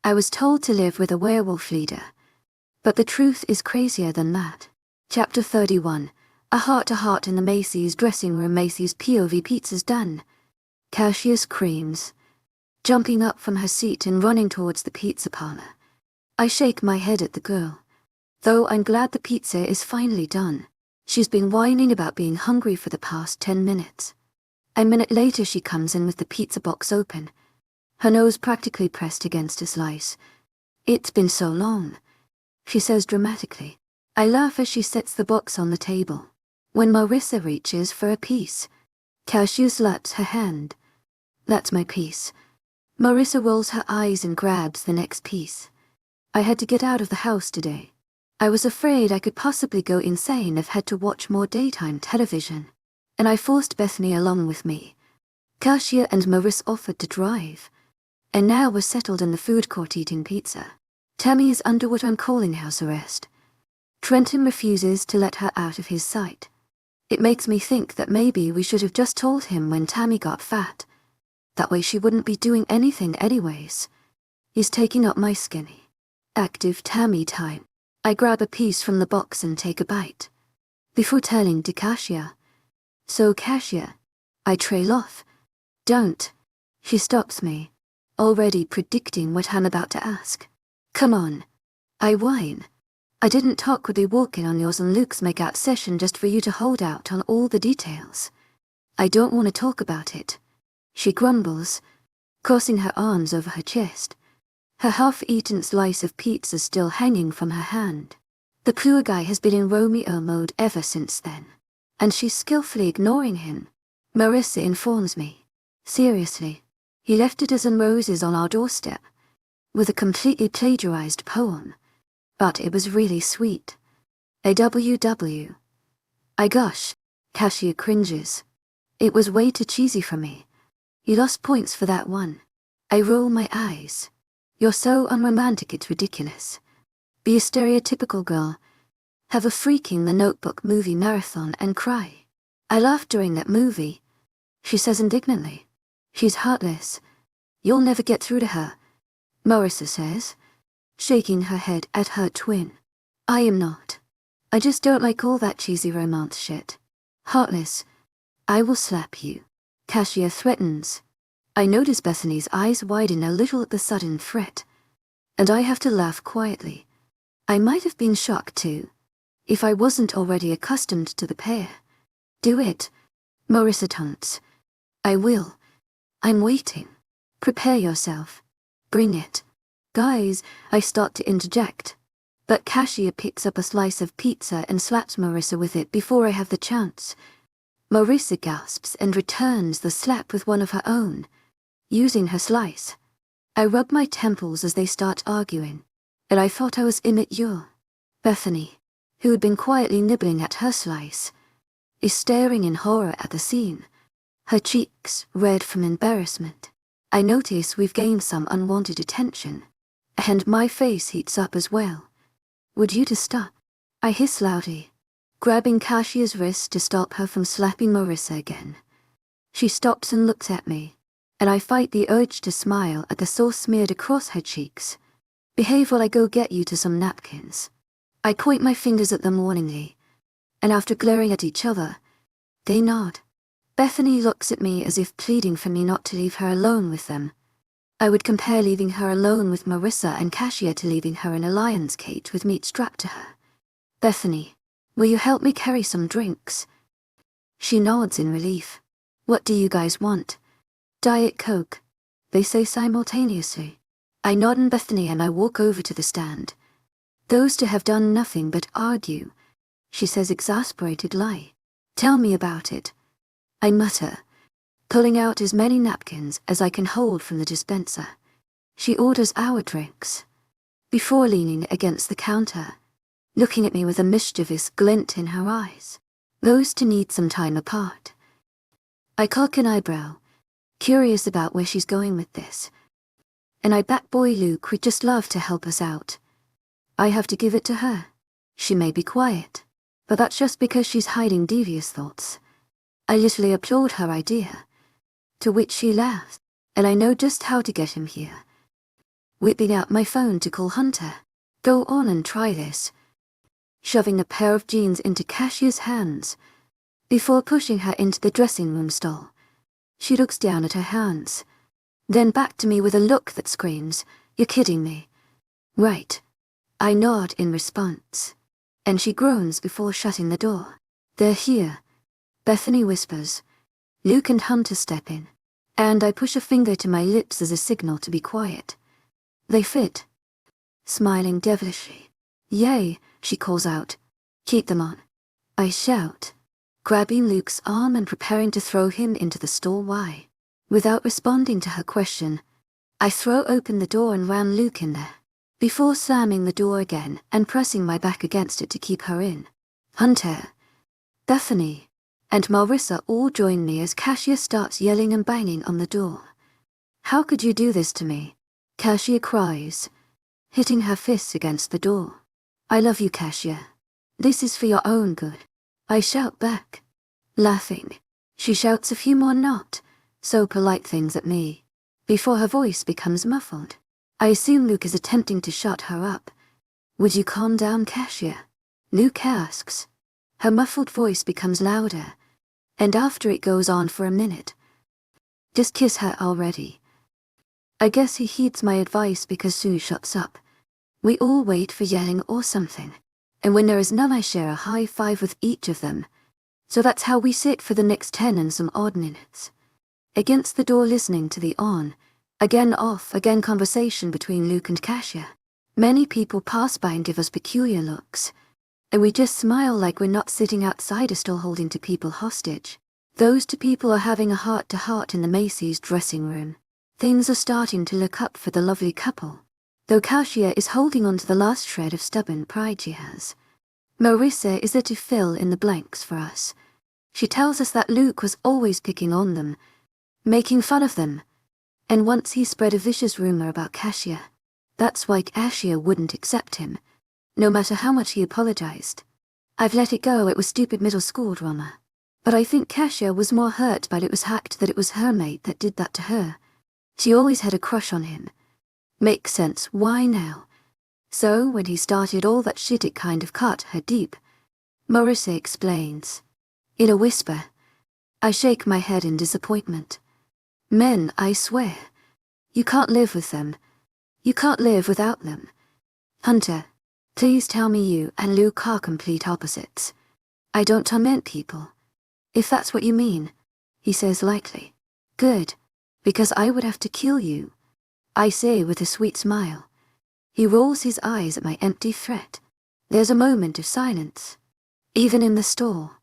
I was told to live with a werewolf leader. But the truth is crazier than that. Chapter 31. A heart-to-heart in the Macy's dressing room. Macy's POV. Pizza's done. Cashier screams, jumping up from her seat and running towards the pizza parlor. I shake my head at the girl. Though I'm glad the pizza is finally done. She's been whining about being hungry for the past 10 minutes. A minute later she comes in with the pizza box open, her nose practically pressed against a slice. "It's been so long," she says dramatically. I laugh as she sets the box on the table. When Marissa reaches for a piece, Cashew slaps her hand. "That's my piece." Marissa rolls her eyes and grabs the next piece. "I had to get out of the house today. I was afraid I could possibly go insane if I had to watch more daytime television, and I forced Bethany along with me. Cashier and Marissa offered to drive, and now we're settled in the food court eating pizza. Tammy is under what I'm calling house arrest. Trenton refuses to let her out of his sight. It makes me think that maybe we should have just told him when Tammy got fat. That way she wouldn't be doing anything anyways. He's taking up my skinny, active Tammy time." I grab a piece from the box and take a bite, before turning to Cashier. "So Cashier," I trail off. "Don't." She stops me, already predicting what I'm about to ask. "Come on." I whine. "I didn't talk with you walking on yours and Luke's make-out session just for you to hold out on all the details. I don't want to talk about it." She grumbles, crossing her arms over her chest, her half-eaten slice of pizza still hanging from her hand. The poor guy has been in Romeo mode ever since then, and she's skillfully ignoring him. Marissa informs me. "Seriously, he left a dozen roses on our doorstep, with a completely plagiarized poem. But it was really sweet. AWW. I gush." Cashier cringes. "It was way too cheesy for me. You lost points for that one." I roll my eyes. "You're so unromantic it's ridiculous. Be a stereotypical girl. Have a freaking The Notebook movie marathon and cry." "I laughed during that movie," she says indignantly. "She's heartless. You'll never get through to her," Marissa says, shaking her head at her twin. "I am not. I just don't like all that cheesy romance shit. Heartless. I will slap you," Cashier threatens. I notice Bethany's eyes widen a little at the sudden threat, and I have to laugh quietly. I might have been shocked too, if I wasn't already accustomed to the pair. "Do it," Marissa taunts. "I will. I'm waiting. Prepare yourself. Bring it." "Guys," I start to interject, but Cashier picks up a slice of pizza and slaps Marissa with it before I have the chance. Marissa gasps and returns the slap with one of her own, using her slice. I rub my temples as they start arguing, and I thought I was immature. Bethany, who had been quietly nibbling at her slice, is staring in horror at the scene, her cheeks red from embarrassment. I notice we've gained some unwanted attention, and my face heats up as well. "Would you to stop?" I hiss loudly, grabbing Cashier's wrist to stop her from slapping Marissa again. She stops and looks at me, and I fight the urge to smile at the sauce smeared across her cheeks. "Behave while I go get you to some napkins." I point my fingers at them warningly, and after glaring at each other, they nod. Bethany looks at me as if pleading for me not to leave her alone with them. I would compare leaving her alone with Marissa and Cashier to leaving her in a lion's cage with meat strapped to her. "Bethany, will you help me carry some drinks?" She nods in relief. "What do you guys want?" "Diet Coke," they say simultaneously. I nod in Bethany and I walk over to the stand. "Those two have done nothing but argue," she says exasperatedly. "Tell me about it." I mutter, pulling out as many napkins as I can hold from the dispenser. She orders our drinks, before leaning against the counter, looking at me with a mischievous glint in her eyes. Those two need some time apart. I cock an eyebrow, curious about where she's going with this, and I bet boy Luke would just love to help us out. I have to give it to her. She may be quiet, but that's just because she's hiding devious thoughts. I literally applaud her idea, to which she laughs, and I know just how to get him here. whipping out my phone to call Hunter. Go on and try this. Shoving a pair of jeans into Cassia's hands, before pushing her into the dressing room stall. She looks down at her hands, then back to me with a look that screams, "You're kidding me." "Right." I nod in response, and she groans before shutting the door. "They're here," Bethany whispers. Luke and Hunter step in, and I push a finger to my lips as a signal to be quiet. "They fit." Smiling devilishly. "Yay," she calls out. "Keep them on." I shout, grabbing Luke's arm and preparing to throw him into the stall. Why? Without responding to her question, I throw open the door and ram Luke in there, before slamming the door again and pressing my back against it to keep her in. Hunter, Bethany, and Marissa all join me as Cassia starts yelling and banging on the door. "How could you do this to me?" Cassia cries, hitting her fists against the door. "I love you, Cassia. This is for your own good," I shout back. Laughing, she shouts a few more not so polite things at me, before her voice becomes muffled. I assume Luke is attempting to shut her up. "Would you calm down, Cassia?" Luke asks. Her muffled voice becomes louder, and after it goes on for a minute. "Just kiss her already." I guess he heeds my advice because Sue shuts up. We all wait for yelling or something, and when there is none I share a high five with each of them. So that's how we sit for the next 10 and some odd minutes, against the door listening to the on, again off again conversation between Luke and Cassia. Many people pass by and give us peculiar looks, and we just smile like we're not sitting outside a stall holding two people hostage. Those two people are having a heart-to-heart in the Macy's dressing room. Things are starting to look up for the lovely couple, though Cassia is holding on to the last shred of stubborn pride she has. Marissa is there to fill in the blanks for us. She tells us that Luke was always picking on them, making fun of them, and once he spread a vicious rumor about Cassia. That's why Cassia wouldn't accept him, no matter how much he apologized. I've let it go, it was stupid middle school drama. But I think Cassia was more hurt by it was hacked that it was her mate that did that to her. She always had a crush on him. Makes sense, why now? So when he started all that shit it kind of cut her deep. Marissa explains. In a whisper, I shake my head in disappointment. Men, I swear. You can't live with them. You can't live without them. Hunter, please tell me you and Luke are complete opposites. I don't torment people, if that's what you mean, he says lightly. Good, because I would have to kill you, I say with a sweet smile. He rolls his eyes at my empty threat. There's a moment of silence, even in the store,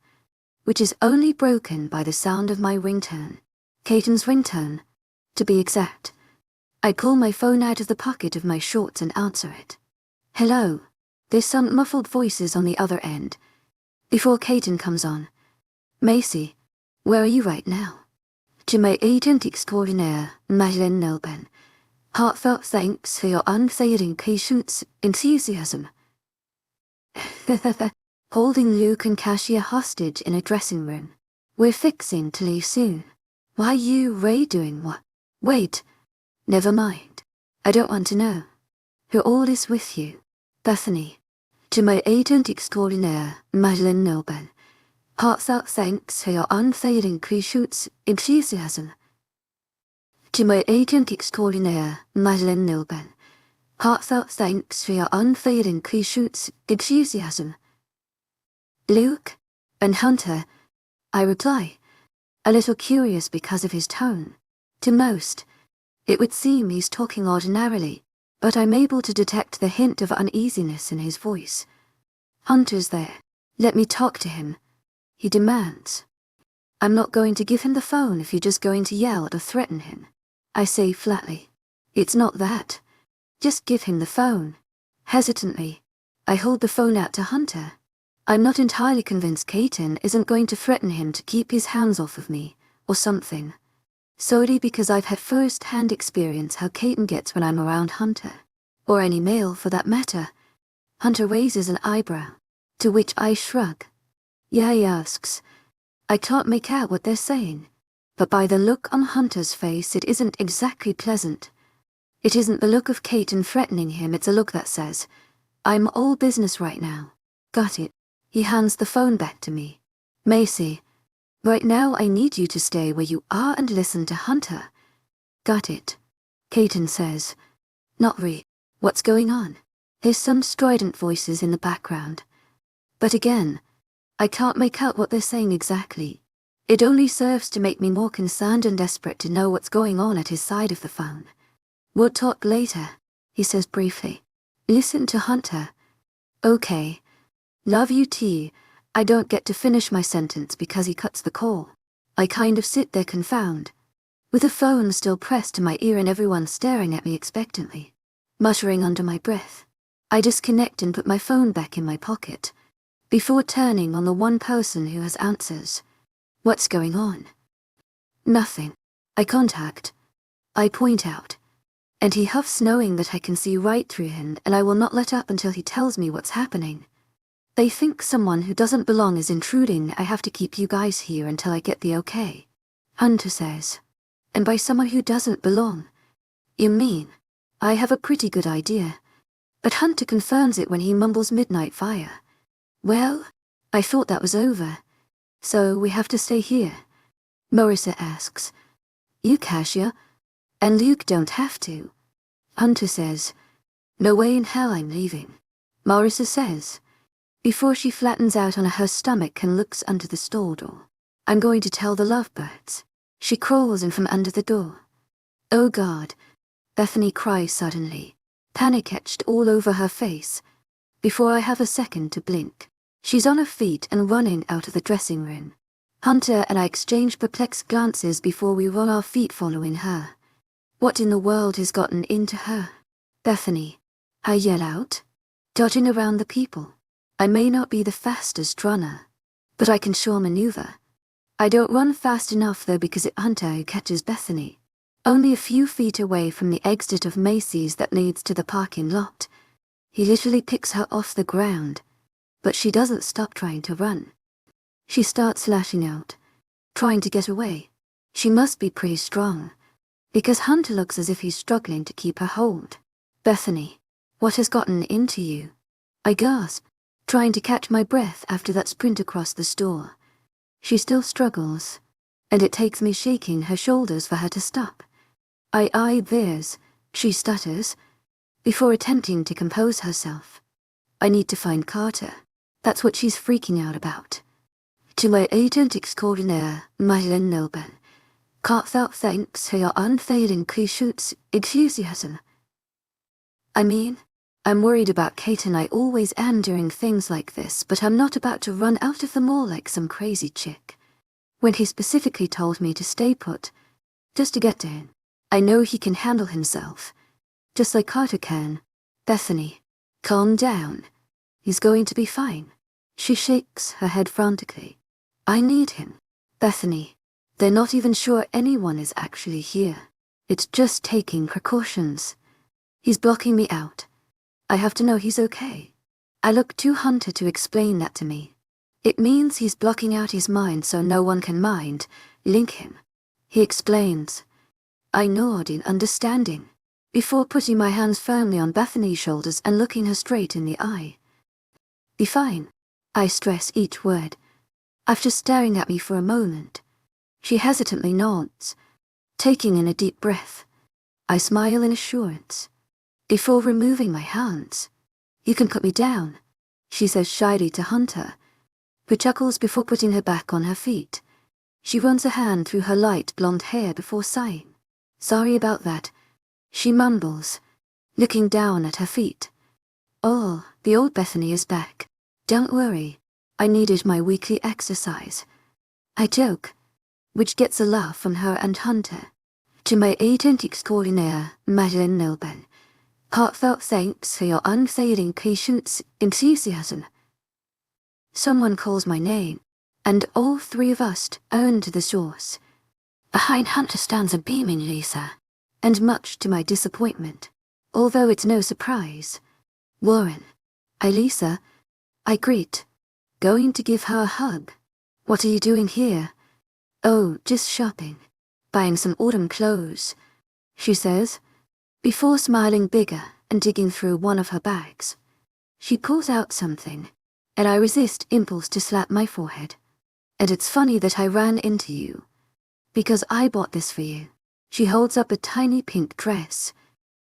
which is only broken by the sound of my ringtone. Caitlin's ringtone, to be exact. I pull my phone out of the pocket of my shorts and answer it. Hello. There's some muffled voices on the other end, before Caitlin comes on. Macy, where are you right now? To my agent extraordinaire, Madeleine Nelben. Heartfelt thanks for your unfailing patience, enthusiasm. Holding Luke and Cassia hostage in a dressing room. We're fixing to leave soon. Why you, Ray, doing what? Wait. Never mind. I don't want to know. Who all is with you? Bethany. To my agent extraordinaire, Madeleine Nelben. Heartfelt thanks for your unfailing patience, enthusiasm. To my agent extraordinaire, Madeleine Nelben. Heartfelt thanks for your unfailing patience, enthusiasm. Luke and Hunter, I reply, a little curious because of his tone. To most, it would seem he's talking ordinarily, but I'm able to detect the hint of uneasiness in his voice. Hunter's there. Let me talk to him, he demands. I'm not going to give him the phone if you're just going to yell or threaten him, I say flatly. It's not that. Just give him the phone. Hesitantly, I hold the phone out to Hunter. I'm not entirely convinced Caitlin isn't going to threaten him to keep his hands off of me, or something. Solely because I've had first-hand experience how Caitlin gets when I'm around Hunter. Or any male for that matter. Hunter raises an eyebrow, to which I shrug. Yeah, he asks. I can't make out what they're saying, but by the look on Hunter's face it isn't exactly pleasant. It isn't the look of Caton threatening him, it's a look that says, I'm all business right now. Got it? He hands the phone back to me. Macy, right now I need you to stay where you are and listen to Hunter. Got it? Caton says. Not what's going on? There's some strident voices in the background. But again, I can't make out what they're saying exactly. It only serves to make me more concerned and desperate to know what's going on at his side of the phone. We'll talk later, he says briefly. Listen to Hunter. Okay. Love you T. I don't get to finish my sentence because he cuts the call. I kind of sit there confounded, with the phone still pressed to my ear and everyone staring at me expectantly. Muttering under my breath, I disconnect and put my phone back in my pocket, before turning on the one person who has answers. What's going on? Nothing. I contact. I point out. And he huffs knowing that I can see right through him and I will not let up until he tells me what's happening. They think someone who doesn't belong is intruding. I have to keep you guys here until I get the okay. Hunter says. And by someone who doesn't belong, you mean? I have a pretty good idea. But Hunter confirms it when he mumbles midnight fire. Well, I thought that was over. So we have to stay here? Marissa asks. You Kasia? And Luke don't have to. Hunter says. No way in hell I'm leaving. Marissa says. Before she flattens out on her stomach and looks under the stall door. I'm going to tell the lovebirds. She crawls in from under the door. Oh God. Bethany cries suddenly, panic etched all over her face. Before I have a second to blink, she's on her feet and running out of the dressing room. Hunter and I exchange perplexed glances before we run our feet following her. What in the world has gotten into her? Bethany, I yell out, dodging around the people. I may not be the fastest runner, but I can sure maneuver. I don't run fast enough though because it's Hunter who catches Bethany. Only a few feet away from the exit of Macy's that leads to the parking lot. He literally picks her off the ground, but she doesn't stop trying to run. She starts lashing out, trying to get away. She must be pretty strong, because Hunter looks as if he's struggling to keep her hold. Bethany, what has gotten into you? I gasp, trying to catch my breath after that sprint across the store. She still struggles, and it takes me shaking her shoulders for her to stop. I eye theirs, she stutters, before attempting to compose herself. I need to find Carter. That's what she's freaking out about. To my agent extraordinaire, Lycan Love, heartfelt thanks for your unfailing patience, enthusiasm. I mean, I'm worried about Kate and I always am during things like this, but I'm not about to run out of the mall like some crazy chick. When he specifically told me to stay put, just to get to him, I know he can handle himself. Just like Carter can. Bethany, calm down. He's going to be fine. She shakes her head frantically. I need him. Bethany, they're not even sure anyone is actually here. It's just taking precautions. He's blocking me out. I have to know he's okay. I look to Hunter to explain that to me. It means he's blocking out his mind so no one can link him. He explains. I nod in understanding, before putting my hands firmly on Bethany's shoulders and looking her straight in the eye. Be fine. I stress each word. After staring at me for a moment, she hesitantly nods, taking in a deep breath. I smile in assurance, before removing my hands. You can put me down, she says shyly to Hunter, who chuckles before putting her back on her feet. She runs a hand through her light blonde hair before sighing. Sorry about that, she mumbles, looking down at her feet. Oh, the old Bethany is back. Don't worry, I needed my weekly exercise. I joke, which gets a laugh from her and Hunter. To my agent extraordinaire, Lycan Love, heartfelt thanks for your unfailing patience, enthusiasm. Someone calls my name, and all three of us turn to the source. Behind Hunter stands a beaming Lisa, and much to my disappointment, although it's no surprise, Warren. Lisa, I greet, going to give her a hug. What are you doing here? Oh, just shopping, buying some autumn clothes, she says, Before smiling bigger and digging through one of her bags, she pulls out something, and I resist impulse to slap my forehead. And it's funny that I ran into you, because I bought this for you. She holds up a tiny pink dress,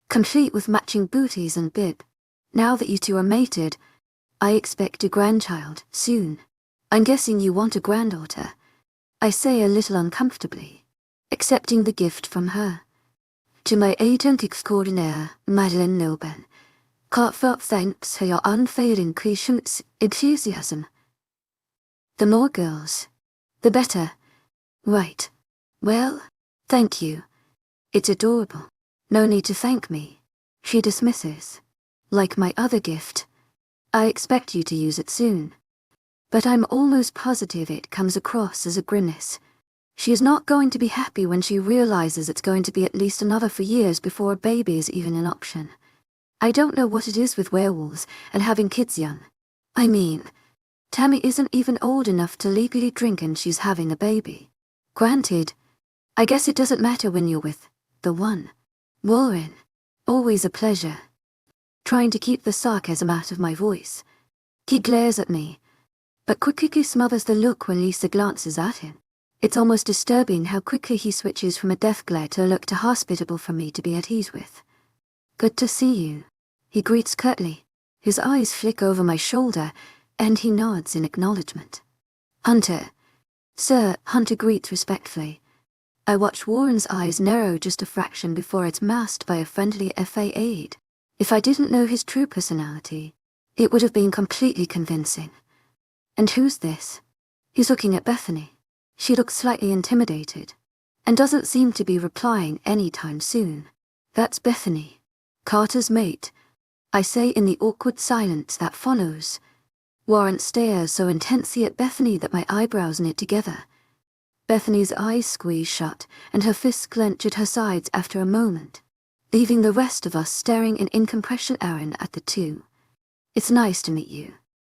complete with matching booties and bib. Now that you two are mated, I expect a grandchild soon. I'm guessing you want a granddaughter, I say a little uncomfortably, accepting the gift from her. To my agent extraordinaire, Madeleine Nilben, heartfelt thanks for your unfailing patience, enthusiasm. The more girls, the better. Right. Well, thank you. It's adorable. No need to thank me. She dismisses. Like my other gift, I expect you to use it soon. But I'm almost positive it comes across as a grimace. She is not going to be happy when she realizes it's going to be at least another 4 years before a baby is even an option. I don't know what it is with werewolves and having kids young. I mean, Tammy isn't even old enough to legally drink and she's having a baby. Granted, I guess it doesn't matter when you're with the one. Warren, always a pleasure. Trying to keep the sarcasm out of my voice, he glares at me, but quickly smothers the look when Lisa glances at him. It's almost disturbing how quickly he switches from a death glare to a look too hospitable for me to be at ease with. Good to see you, he greets curtly. His eyes flick over my shoulder, and he nods in acknowledgement. Hunter. Sir, Hunter greets respectfully. I watch Warren's eyes narrow just a fraction before it's masked by a friendly FA aide. If I didn't know his true personality, it would have been completely convincing. And who's this? He's looking at Bethany. She looks slightly intimidated, and doesn't seem to be replying anytime soon. That's Bethany, Carter's mate, I say in the awkward silence that follows. Warren stares so intensely at Bethany that my eyebrows knit together. Bethany's eyes squeeze shut, and her fists clench at her sides after a moment, leaving the rest of us staring in incomprehension at the two. It's nice to meet you,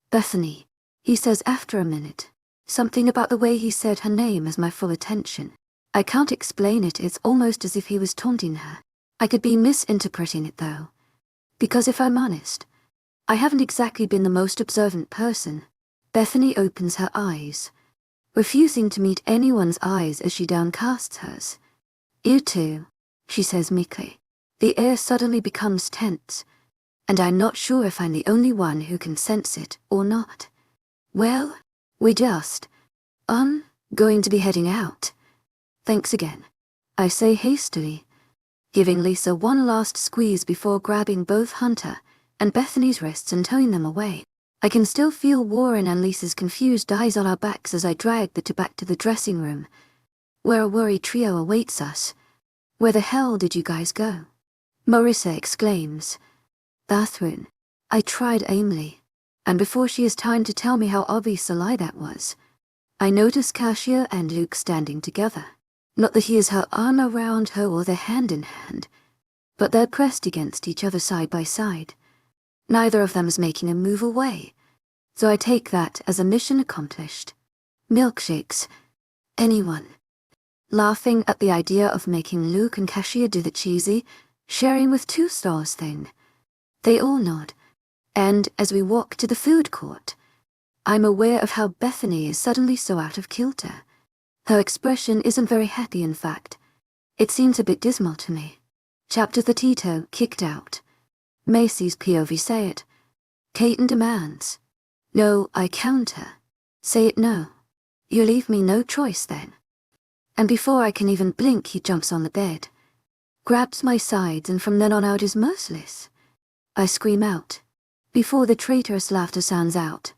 Bethany, he says after a minute. Something about the way he said her name has my full attention. I can't explain it, it's almost as if he was taunting her. I could be misinterpreting it though, because if I'm honest, I haven't exactly been the most observant person. Bethany opens her eyes, refusing to meet anyone's eyes as she downcasts hers. You too, she says meekly. The air suddenly becomes tense, and I'm not sure if I'm the only one who can sense it or not. Well, we just, going to be heading out. Thanks again, I say hastily, giving Lisa one last squeeze before grabbing both Hunter and Bethany's wrists and towing them away. I can still feel Warren and Lisa's confused eyes on our backs as I drag the two back to the dressing room, where a worried trio awaits us. Where the hell did you guys go? Marissa exclaims. Bathroom, I tried aimlessly, and before she has time to tell me how obvious a lie that was, I notice Cassia and Luke standing together. Not that he has her arm around her or they're hand in hand, but they're pressed against each other side by side. Neither of them is making a move away, so I take that as a mission accomplished. Milkshakes. Anyone. Laughing at the idea of making Luke and Cassia do the cheesy, sharing with 2 stars thing. They all nod, and as we walk to the food court, I'm aware of how Bethany is suddenly so out of kilter. Her expression isn't very happy, in fact. It seems a bit dismal to me. Chapter the Tito kicked out. Macy's POV say it. Caton demands. No, I counter. Say it no. You leave me no choice then. And before I can even blink, he jumps on the bed, grabs my sides, and from then on out is merciless. I scream out, before the traitorous laughter sounds out.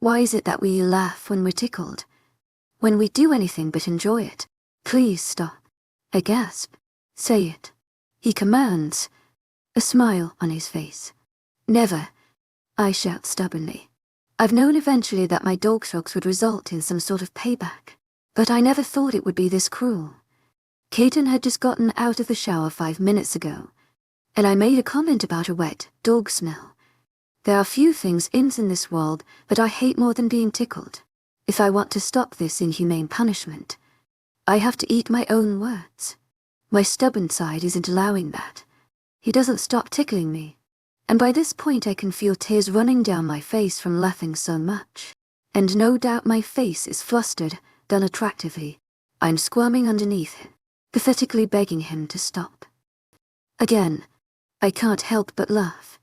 Why is it that we laugh when we're tickled? When we do anything but enjoy it? Please stop. I gasp. Say it. He commands, a smile on his face. Never, I shout stubbornly. I've known eventually that my dog strokes would result in some sort of payback, but I never thought it would be this cruel. Caton had just gotten out of the shower 5 minutes ago, and I made a comment about a wet dog smell. There are few things in this world that I hate more than being tickled. If I want to stop this inhumane punishment, I have to eat my own words. My stubborn side isn't allowing that. He doesn't stop tickling me. And by this point I can feel tears running down my face from laughing so much. And no doubt my face is flustered, done attractively. I'm squirming underneath him, pathetically begging him to stop. Again, I can't help but laugh.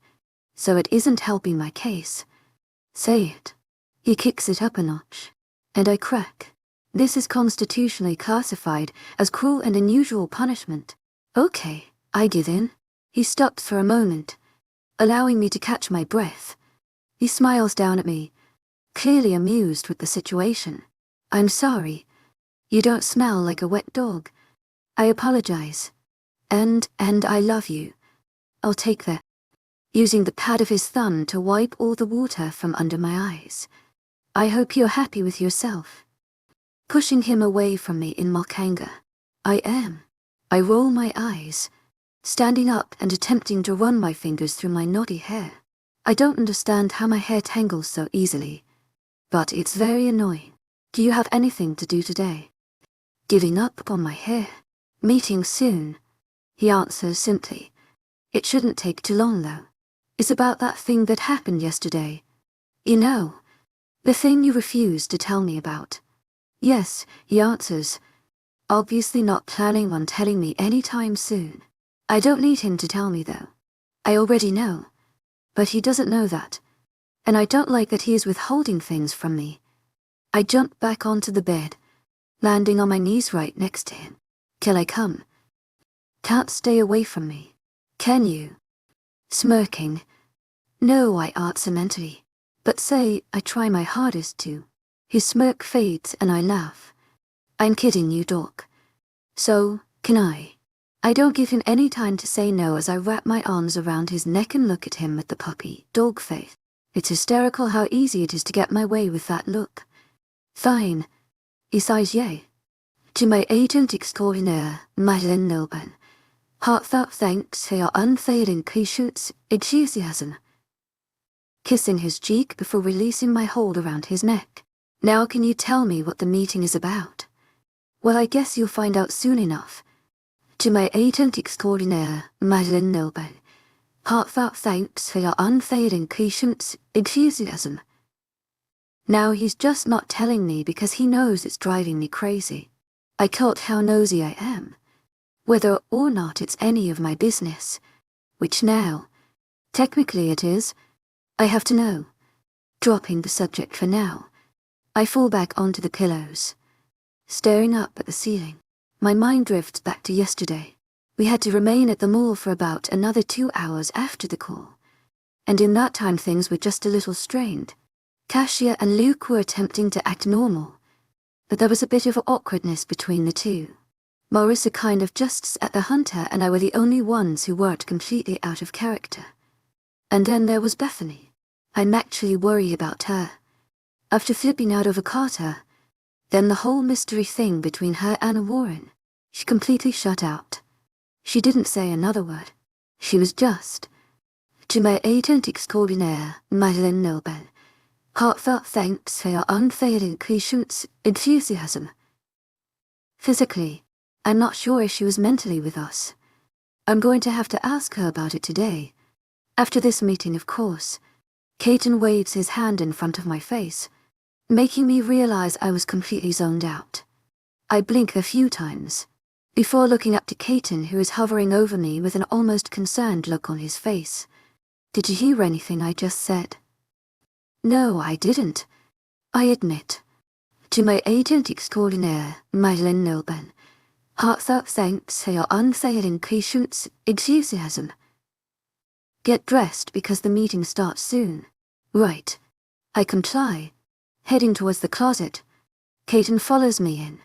So it isn't helping my case. Say it. He kicks it up a notch. And I crack. This is constitutionally classified as cruel and unusual punishment. Okay, I give in. He stops for a moment, allowing me to catch my breath. He smiles down at me, clearly amused with the situation. I'm sorry. You don't smell like a wet dog. I apologize. And I love you. I'll take that. Using the pad of his thumb to wipe all the water from under my eyes. I hope you're happy with yourself. Pushing him away from me in mock anger. I am. I roll my eyes, standing up and attempting to run my fingers through my knotty hair. I don't understand how my hair tangles so easily, but it's very annoying. Do you have anything to do today? Giving up on my hair. Meeting soon. He answers simply. It shouldn't take too long though. It's about that thing that happened yesterday. You know, the thing you refused to tell me about. Yes, he answers, obviously not planning on telling me anytime soon. I don't need him to tell me though. I already know. But he doesn't know that. And I don't like that he is withholding things from me. I jump back onto the bed, landing on my knees right next to him. Can I come? Can't stay away from me. Can you? Smirking. No, I answer mentally. But say, I try my hardest to. His smirk fades and I laugh. I'm kidding you, dork. So, can I? I don't give him any time to say no as I wrap my arms around his neck and look at him with the puppy dog face. It's hysterical how easy it is to get my way with that look. Fine. He sighs yay. To my agent extraordinaire, Lycan Love, heartfelt thanks for your unfailing patience, enthusiasm. Kissing his cheek before releasing my hold around his neck. Now can you tell me what the meeting is about? Well, I guess you'll find out soon enough. To my agent extraordinaire, Lycan Love, heartfelt thanks for your unfailing patience, enthusiasm. Now he's just not telling me because he knows it's driving me crazy. I caught how nosy I am. Whether or not it's any of my business. Which now, technically it is, I have to know. Dropping the subject for now, I fall back onto the pillows, staring up at the ceiling. My mind drifts back to yesterday. We had to remain at the mall for about another 2 hours after the call. And in that time things were just a little strained. Cassia and Luke were attempting to act normal, but there was a bit of awkwardness between the two. Marissa kind of just at the hunter and I were the only ones who weren't completely out of character. And then there was Bethany. I'm actually worried about her. After flipping out over Carter, then the whole mystery thing between her and Warren, she completely shut out. She didn't say another word. She was just. To my agent extraordinaire, Lycan Love, heartfelt thanks for your unfailing patience, enthusiasm. Physically, I'm not sure if she was mentally with us. I'm going to have to ask her about it today. After this meeting, of course. Caton waves his hand in front of my face, making me realize I was completely zoned out. I blink a few times, before looking up to Caton, who is hovering over me with an almost concerned look on his face. Did you hear anything I just said? No, I didn't. I admit. To my agent extraordinaire, Lycan Love, heartfelt thanks for your unfailing patience, enthusiasm. Get dressed because the meeting starts soon. Right. I comply. Heading towards the closet, Caton follows me in,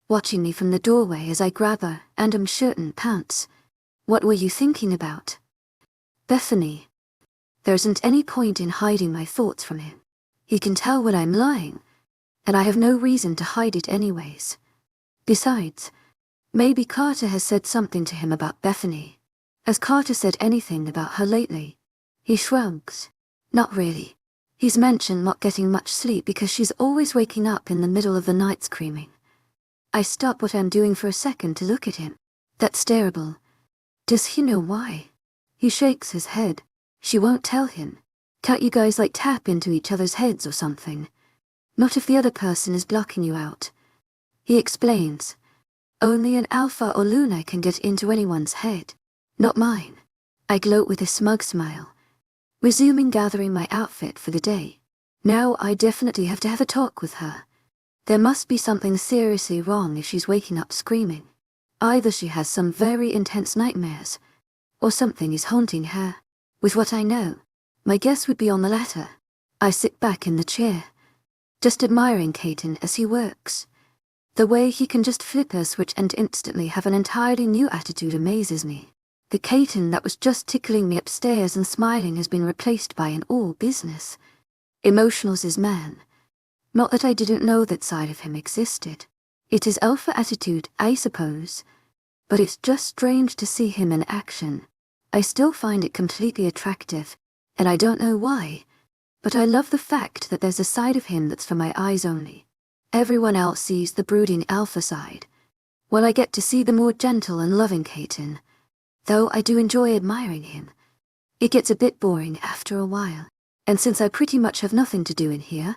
watching me from the doorway as I grab her and am shirt and pants. What were you thinking about? Bethany. There isn't any point in hiding my thoughts from him. He can tell when I'm lying, and I have no reason to hide it anyways. Besides, maybe Carter has said something to him about Bethany. Has Carter said anything about her lately? He shrugs. Not really. He's mentioned not getting much sleep because she's always waking up in the middle of the night screaming. I stop what I'm doing for a second to look at him. That's terrible. Does he know why? He shakes his head. She won't tell him. Can't you guys like tap into each other's heads or something? Not if the other person is blocking you out. He explains. Only an alpha or Luna can get into anyone's head. Not mine. I gloat with a smug smile. Resuming gathering my outfit for the day. Now I definitely have to have a talk with her. There must be something seriously wrong if she's waking up screaming. Either she has some very intense nightmares, or something is haunting her. With what I know, my guess would be on the latter. I sit back in the chair, just admiring Caton as he works. The way he can just flip a switch and instantly have an entirely new attitude amazes me. The Caton that was just tickling me upstairs and smiling has been replaced by an all business. Emotional's his man. Not that I didn't know that side of him existed. It is alpha attitude, I suppose. But it's just strange to see him in action. I still find it completely attractive, and I don't know why. But I love the fact that there's a side of him that's for my eyes only. Everyone else sees the brooding alpha side, while I get to see the more gentle and loving Caton. Though I do enjoy admiring him. It gets a bit boring after a while, and since I pretty much have nothing to do in here,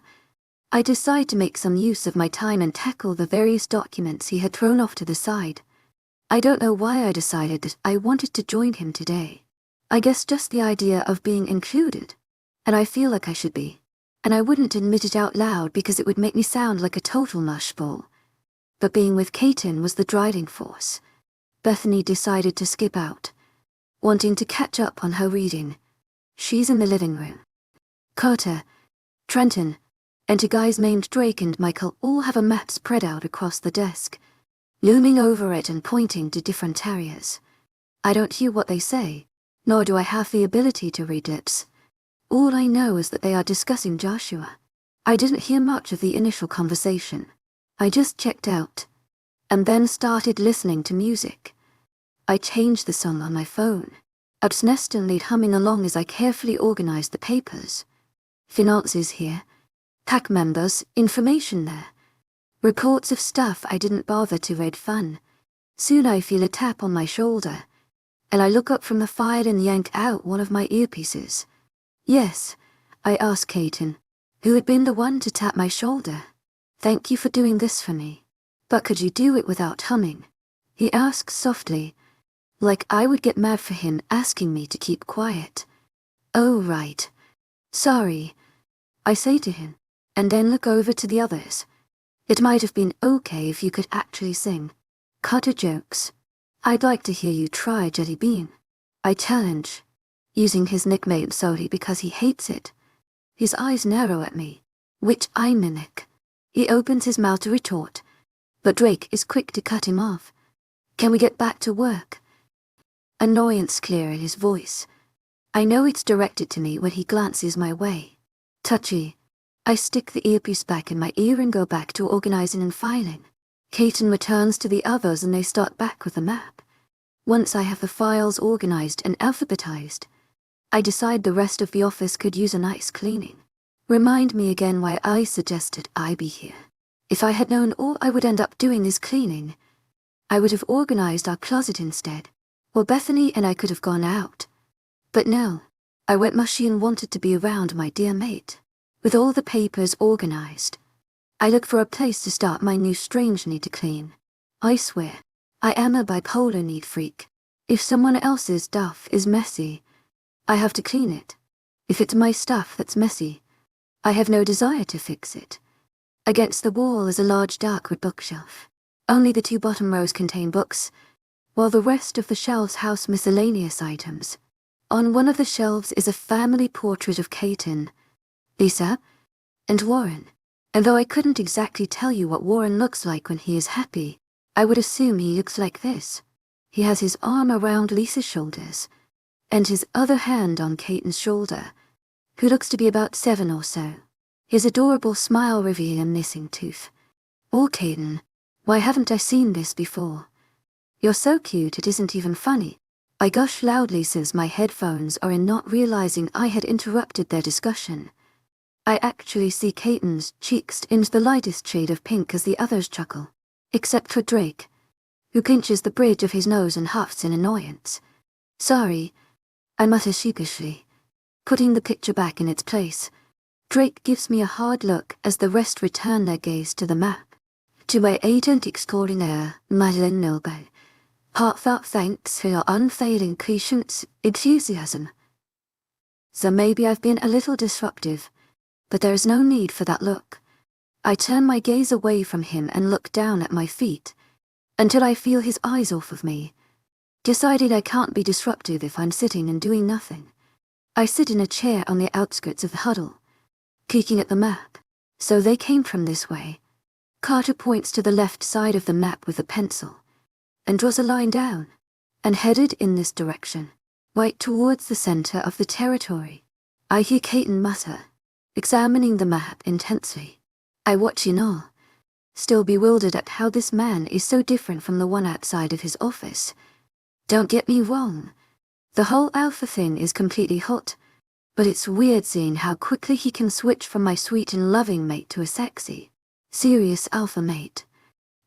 I decide to make some use of my time and tackle the various documents he had thrown off to the side. I don't know why I decided that I wanted to join him today. I guess just the idea of being included, and I feel like I should be. And I wouldn't admit it out loud because it would make me sound like a total mushball. But being with Caton was the driving force. Bethany decided to skip out, wanting to catch up on her reading. She's in the living room. Carter, Trenton, and two guys named Drake and Michael all have a map spread out across the desk, looming over it and pointing to different areas. I don't hear what they say, nor do I have the ability to read lips. All I know is that they are discussing Joshua. I didn't hear much of the initial conversation. I just checked out, and then started listening to music. I changed the song on my phone, obstinately humming along as I carefully organized the papers. Finances here, pack members, information there. Reports of stuff I didn't bother to read fun. Soon I feel a tap on my shoulder, and I look up from the file and yank out one of my earpieces. Yes, I asked Caton, who had been the one to tap my shoulder. Thank you for doing this for me. But could you do it without humming? He asked softly, like I would get mad for him asking me to keep quiet. Oh, right. Sorry, I say to him, and then look over to the others. It might have been okay if you could actually sing. Cut a jokes. I'd like to hear you try Jelly Bean. I challenge, using his nickname solely because he hates it. His eyes narrow at me, which I mimic. He opens his mouth to retort, but Drake is quick to cut him off. Can we get back to work? Annoyance clear in his voice. I know it's directed to me when he glances my way. Touchy. I stick the earpiece back in my ear and go back to organizing and filing. Caton returns to the others and they start back with the map. Once I have the files organized and alphabetized, I decide the rest of the office could use a nice cleaning. Remind me again why I suggested I be here. If I had known all I would end up doing is cleaning, I would have organized our closet instead, or Bethany and I could have gone out. But no, I went mushy and wanted to be around my dear mate. With all the papers organized, I look for a place to start my new strange need to clean. I swear, I am a bipolar neat freak. If someone else's stuff is messy, I have to clean it. If it's my stuff that's messy, I have no desire to fix it. Against the wall is a large dark wood bookshelf. Only the two bottom rows contain books, while the rest of the shelves house miscellaneous items. On one of the shelves is a family portrait of Caton, Lisa, and Warren. And though I couldn't exactly tell you what Warren looks like when he is happy, I would assume he looks like this. He has his arm around Lisa's shoulders, and his other hand on Caton's shoulder, who looks to be about 7 or so. His adorable smile revealing a missing tooth. Oh, Caton, why haven't I seen this before? You're so cute it isn't even funny. I gush loudly since my headphones are in, not realizing I had interrupted their discussion. I actually see Caton's cheeks tinge the lightest shade of pink as the others chuckle, except for Drake, who pinches the bridge of his nose and huffs in annoyance. Sorry, I mutter sheepishly, putting the picture back in its place. Drake gives me a hard look as the rest return their gaze to the map. To my agent extraordinaire, Lycan Love, heartfelt thanks for your unfailing patience, enthusiasm. So maybe I've been a little disruptive, but there is no need for that look. I turn my gaze away from him and look down at my feet, until I feel his eyes off of me. Decided I can't be disruptive if I'm sitting and doing nothing. I sit in a chair on the outskirts of the huddle, peeking at the map. So they came from this way. Carter points to the left side of the map with a pencil, and draws a line down, and headed in this direction, right towards the center of the territory. I hear Caton mutter, examining the map intensely. I watch in awe, still bewildered at how this man is so different from the one outside of his office. Don't get me wrong, the whole alpha thing is completely hot, but it's weird seeing how quickly he can switch from my sweet and loving mate to a sexy, serious alpha mate.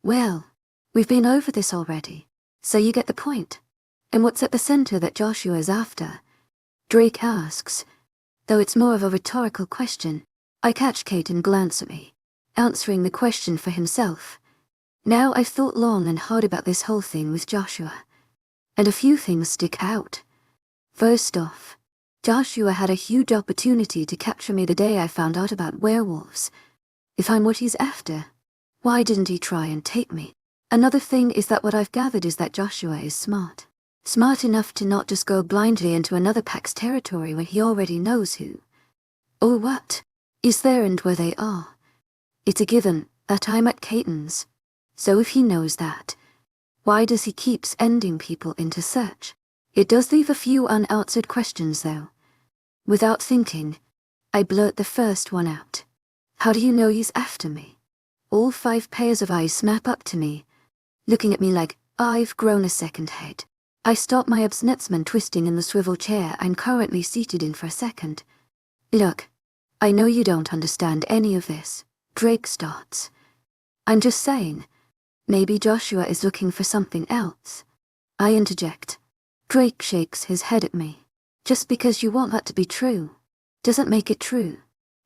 Well, we've been over this already, so you get the point. And what's at the center that Joshua's after? Drake asks, though it's more of a rhetorical question. I catch Caton glance at me, answering the question for himself. Now I've thought long and hard about this whole thing with Joshua, and a few things stick out. First off, Joshua had a huge opportunity to capture me the day I found out about werewolves. If I'm what he's after, why didn't he try and take me? Another thing is that what I've gathered is that Joshua is smart. Smart enough to not just go blindly into another pack's territory when he already knows who or what is there and where they are. It's a given that I'm at Caton's, so if he knows that, why does he keep sending people into search? It does leave a few unanswered questions though. Without thinking, I blurt the first one out. How do you know he's after me? All 5 pairs of eyes snap up to me, looking at me like I've grown a second head. I stop my obsnetsman twisting in the swivel chair I'm currently seated in for a second. Look, I know you don't understand any of this, Drake starts. I'm just saying, maybe Joshua is looking for something else. I interject. Drake shakes his head at me. Just because you want that to be true, doesn't make it true.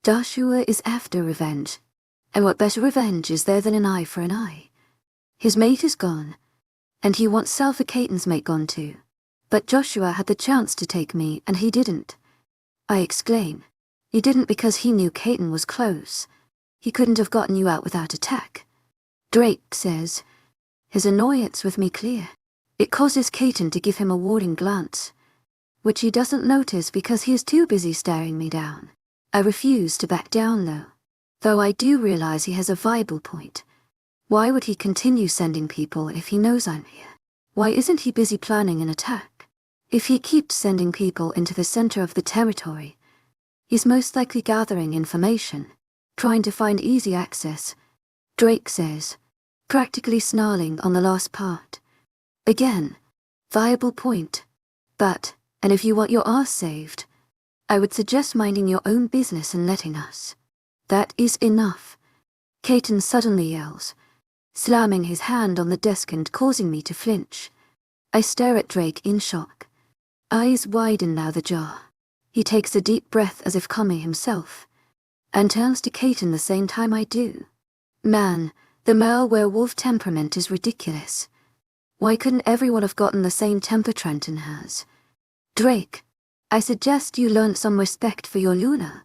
Joshua is after revenge. And what better revenge is there than an eye for an eye? His mate is gone, and he wants Salva Caton's mate gone too. But Joshua had the chance to take me, and he didn't. I exclaim. He didn't because he knew Caton was close. He couldn't have gotten you out without attack. Drake says, his annoyance with me clear. It causes Caton to give him a warning glance, which he doesn't notice because he is too busy staring me down. I refuse to back down though I do realize he has a viable point. Why would he continue sending people if he knows I'm here? Why isn't he busy planning an attack? If he keeps sending people into the center of the territory, he's most likely gathering information, trying to find easy access, Drake says, practically snarling on the last part. Again, viable point. But, and if you want your arse saved, I would suggest minding your own business and letting us. That is enough. Caton suddenly yells, slamming his hand on the desk and causing me to flinch. I stare at Drake in shock. Eyes widen now the jar. He takes a deep breath as if calming himself, and turns to Caton the same time I do. Man, the male werewolf temperament is ridiculous. Why couldn't everyone have gotten the same temper Trenton has? Drake, I suggest you learn some respect for your Luna.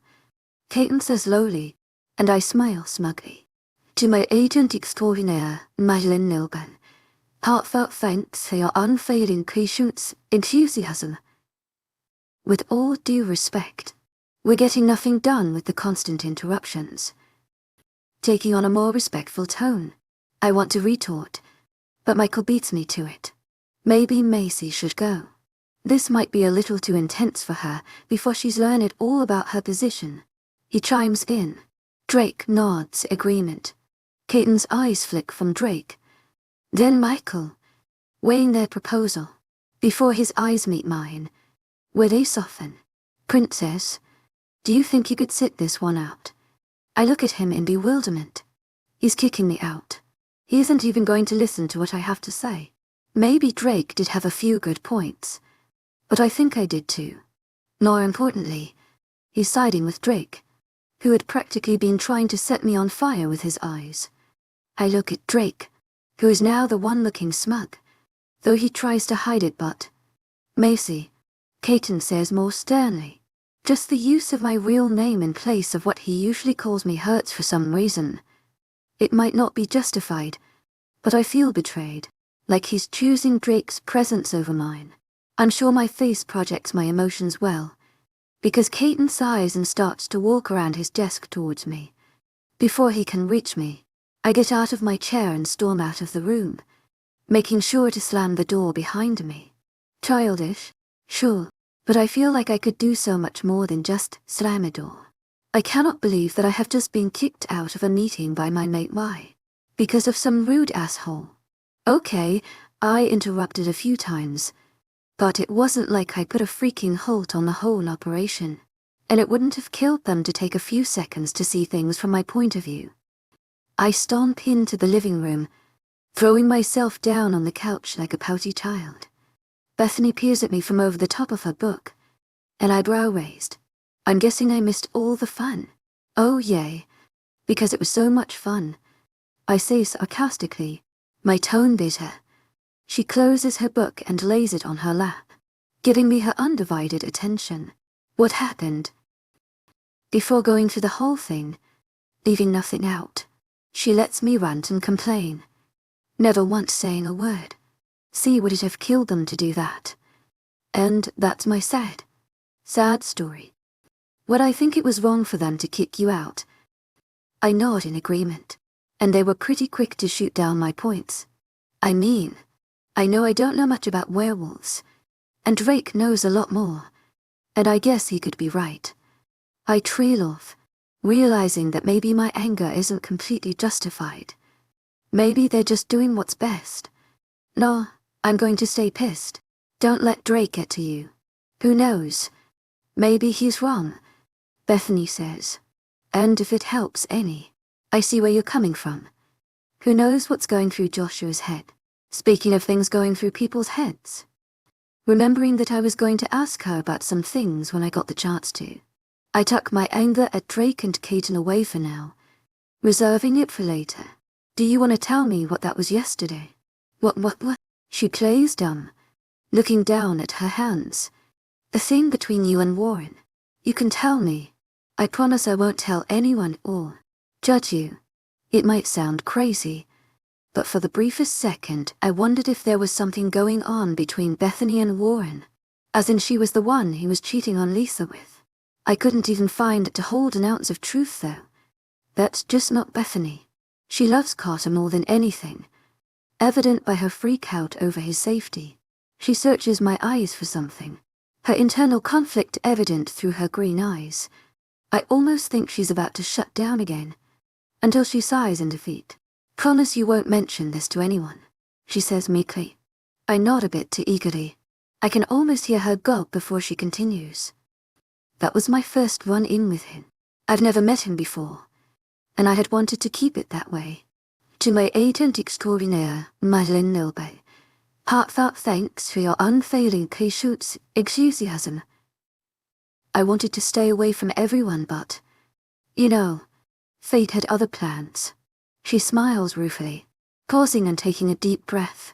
Caton says lowly, and I smile smugly. To my agent extraordinaire, Lycan Love, heartfelt thanks for your unfailing patience, enthusiasm. With all due respect, we're getting nothing done with the constant interruptions. Taking on a more respectful tone, I want to retort, but Michael beats me to it. Maybe Macy should go. This might be a little too intense for her before she's learned all about her position. He chimes in. Drake nods agreement. Caton's eyes flick from Drake. Then Michael, weighing their proposal, before his eyes meet mine, where they soften. Princess, do you think you could sit this one out? I look at him in bewilderment. He's kicking me out. He isn't even going to listen to what I have to say. Maybe Drake did have a few good points, But I think I did too. More importantly, he's siding with Drake, who had practically been trying to set me on fire with his eyes. I look at Drake, who is now the one looking smug, though he tries to hide it. But Macy, Caton says more sternly, just the use of my real name in place of what he usually calls me hurts for some reason. It might not be justified, but I feel betrayed, like he's choosing Drake's presence over mine. I'm sure my face projects my emotions well, because Caton sighs and starts to walk around his desk towards me. Before he can reach me, I get out of my chair and storm out of the room, making sure to slam the door behind me. Childish, sure, but I feel like I could do so much more than just slam a door. I cannot believe that I have just been kicked out of a meeting by my mate Y, because of some rude asshole. Okay, I interrupted a few times, but it wasn't like I put a freaking halt on the whole operation, and it wouldn't have killed them to take a few seconds to see things from my point of view. I stomp into the living room, throwing myself down on the couch like a pouty child. Bethany peers at me from over the top of her book, an eyebrow raised. I'm guessing I missed all the fun. Oh yay, because it was so much fun. I say sarcastically, my tone bitter. She closes her book and lays it on her lap, giving me her undivided attention. What happened? Before going through the whole thing, leaving nothing out, she lets me rant and complain, never once saying a word. See, would it have killed them to do that? And that's my sad story. Would I think it was wrong for them to kick you out? I nod in agreement, and they were pretty quick to shoot down my points. I mean, I know I don't know much about werewolves, and Drake knows a lot more, and I guess he could be right. I trail off, realizing that maybe my anger isn't completely justified. Maybe they're just doing what's best. No, I'm going to stay pissed. Don't let Drake get to you. Who knows? Maybe he's wrong, Bethany says. And if it helps any, I see where you're coming from. Who knows what's going through Joshua's head? Speaking of things going through people's heads, remembering that I was going to ask her about some things when I got the chance to, I tuck my anger at Drake and Caton away for now, reserving it for later. Do you want to tell me what that was yesterday? What? She plays dumb, looking down at her hands. The thing between you and Warren. You can tell me. I promise I won't tell anyone or judge you. It might sound crazy, but for the briefest second I wondered if there was something going on between Bethany and Warren, as in she was the one he was cheating on Lisa with. I couldn't even find it to hold an ounce of truth though. That's just not Bethany. She loves Carter more than anything, evident by her freak out over his safety. She searches my eyes for something, her internal conflict evident through her green eyes. I almost think she's about to shut down again, until she sighs in defeat. Promise you won't mention this to anyone, she says meekly. I nod a bit too eagerly. I can almost hear her gulp before she continues. That was my first run-in with him. I've never met him before, and I had wanted to keep it that way. To my agent extraordinaire, Lycan Love, heartfelt thanks for your unfailing patience, enthusiasm. I wanted to stay away from everyone, but, you know, fate had other plans. She smiles ruefully, pausing and taking a deep breath.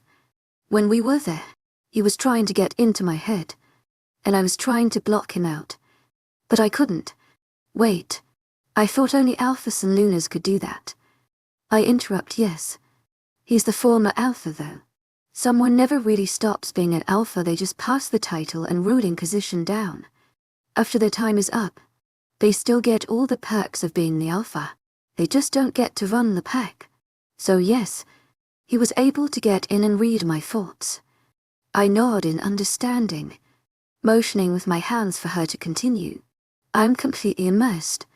When we were there, he was trying to get into my head, and I was trying to block him out. But I couldn't. Wait, I thought only alphas and lunars could do that. I interrupt, yes. He's the former alpha though. Someone never really stops being an alpha, they just pass the title and ruling position down. After their time is up, they still get all the perks of being the alpha. They just don't get to run the pack. So yes, he was able to get in and read my thoughts. I nod in understanding, motioning with my hands for her to continue. I'm completely immersed,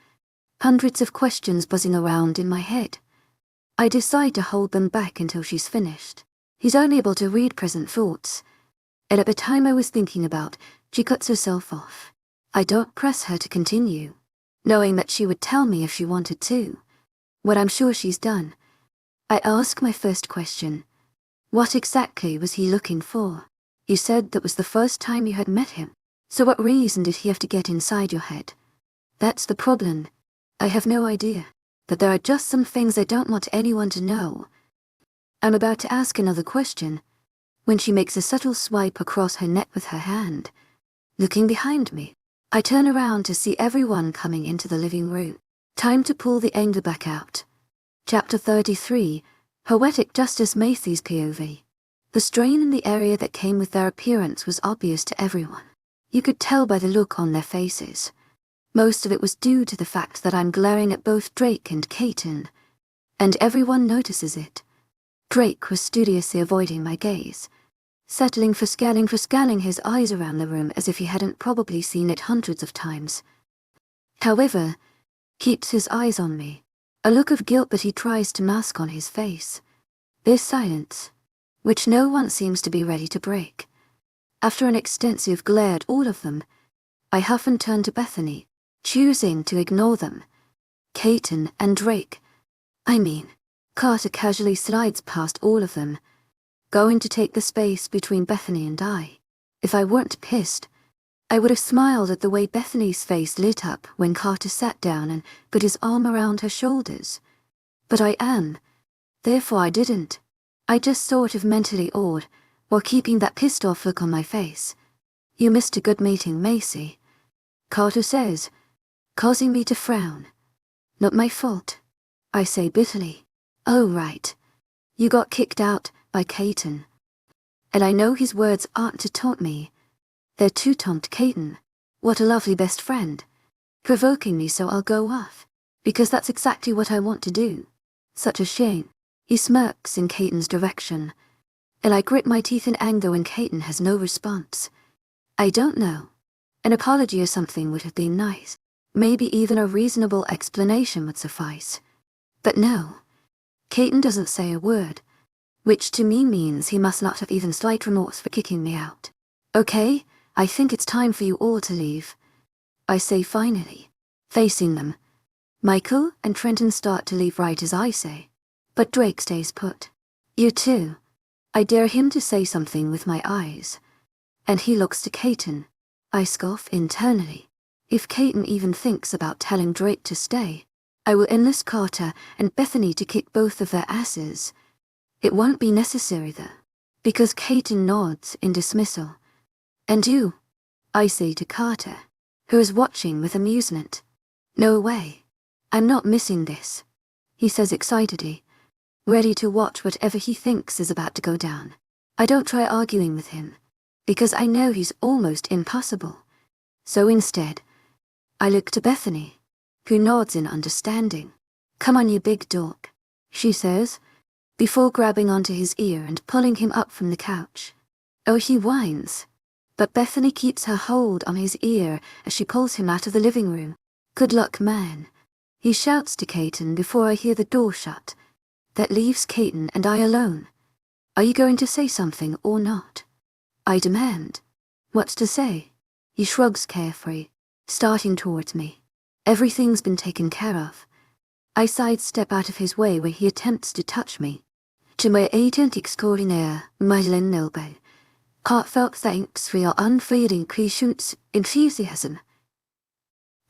hundreds of questions buzzing around in my head. I decide to hold them back until she's finished. He's only able to read present thoughts, and at the time I was thinking about, she cuts herself off. I don't press her to continue, knowing that she would tell me if she wanted to. What I'm sure she's done. I ask my first question. What exactly was he looking for? You said that was the first time you had met him. So what reason did he have to get inside your head? That's the problem. I have no idea. That there are just some things I don't want anyone to know. I'm about to ask another question, when she makes a subtle swipe across her neck with her hand. Looking behind me, I turn around to see everyone coming into the living room. Time to pull the anger back out. Chapter 33, Poetic Justice Macy's POV. The strain in the area that came with their appearance was obvious to everyone. You could tell by the look on their faces. Most of it was due to the fact that I'm glaring at both Drake and Caton, and everyone notices it. Drake was studiously avoiding my gaze, settling for scanning his eyes around the room as if he hadn't probably seen it hundreds of times. However, keeps his eyes on me, a look of guilt that he tries to mask on his face. This silence, which no one seems to be ready to break. After an extensive glare at all of them, I huff and turn to Bethany, choosing to ignore them. Caton and Drake. Carter casually slides past all of them, going to take the space between Bethany and I. If I weren't pissed, I would have smiled at the way Bethany's face lit up when Carter sat down and put his arm around her shoulders. But I am. Therefore I didn't. I just sort of mentally awed, while keeping that pissed off look on my face. You missed a good meeting, Macy, Carter says, causing me to frown. Not my fault, I say bitterly. Oh right. You got kicked out by Caton. And I know his words aren't to taunt me. They're to taunt Caton. What a lovely best friend. Provoking me so I'll go off. Because that's exactly what I want to do. Such a shame. He smirks in Caton's direction. And I grit my teeth in anger when Caton has no response. I don't know. An apology or something would have been nice. Maybe even a reasonable explanation would suffice. But no. Caton doesn't say a word, which to me means he must not have even slight remorse for kicking me out. Okay, I think it's time for you all to leave, I say finally, facing them. Michael and Trenton start to leave right as I say, but Drake stays put. You too. I dare him to say something with my eyes, and he looks to Caton. I scoff internally. If Caton even thinks about telling Drake to stay, I will enlist Carter and Bethany to kick both of their asses. It won't be necessary though, because Caton nods in dismissal. And you, I say to Carter, who is watching with amusement. No way. I'm not missing this, he says excitedly, ready to watch whatever he thinks is about to go down. I don't try arguing with him, because I know he's almost impossible. So instead, I look to Bethany, who nods in understanding. Come on, you big dork, she says, before grabbing onto his ear and pulling him up from the couch. Oh, he whines, but Bethany keeps her hold on his ear as she pulls him out of the living room. Good luck, man, he shouts to Caton before I hear the door shut. That leaves Caton and I alone. Are you going to say something or not? I demand. What's to say? He shrugs carefree, starting towards me. Everything's been taken care of. I sidestep out of his way when he attempts to touch me. To my agent extraordinaire, Lycan Love, heartfelt thanks for your unfading patience, enthusiasm.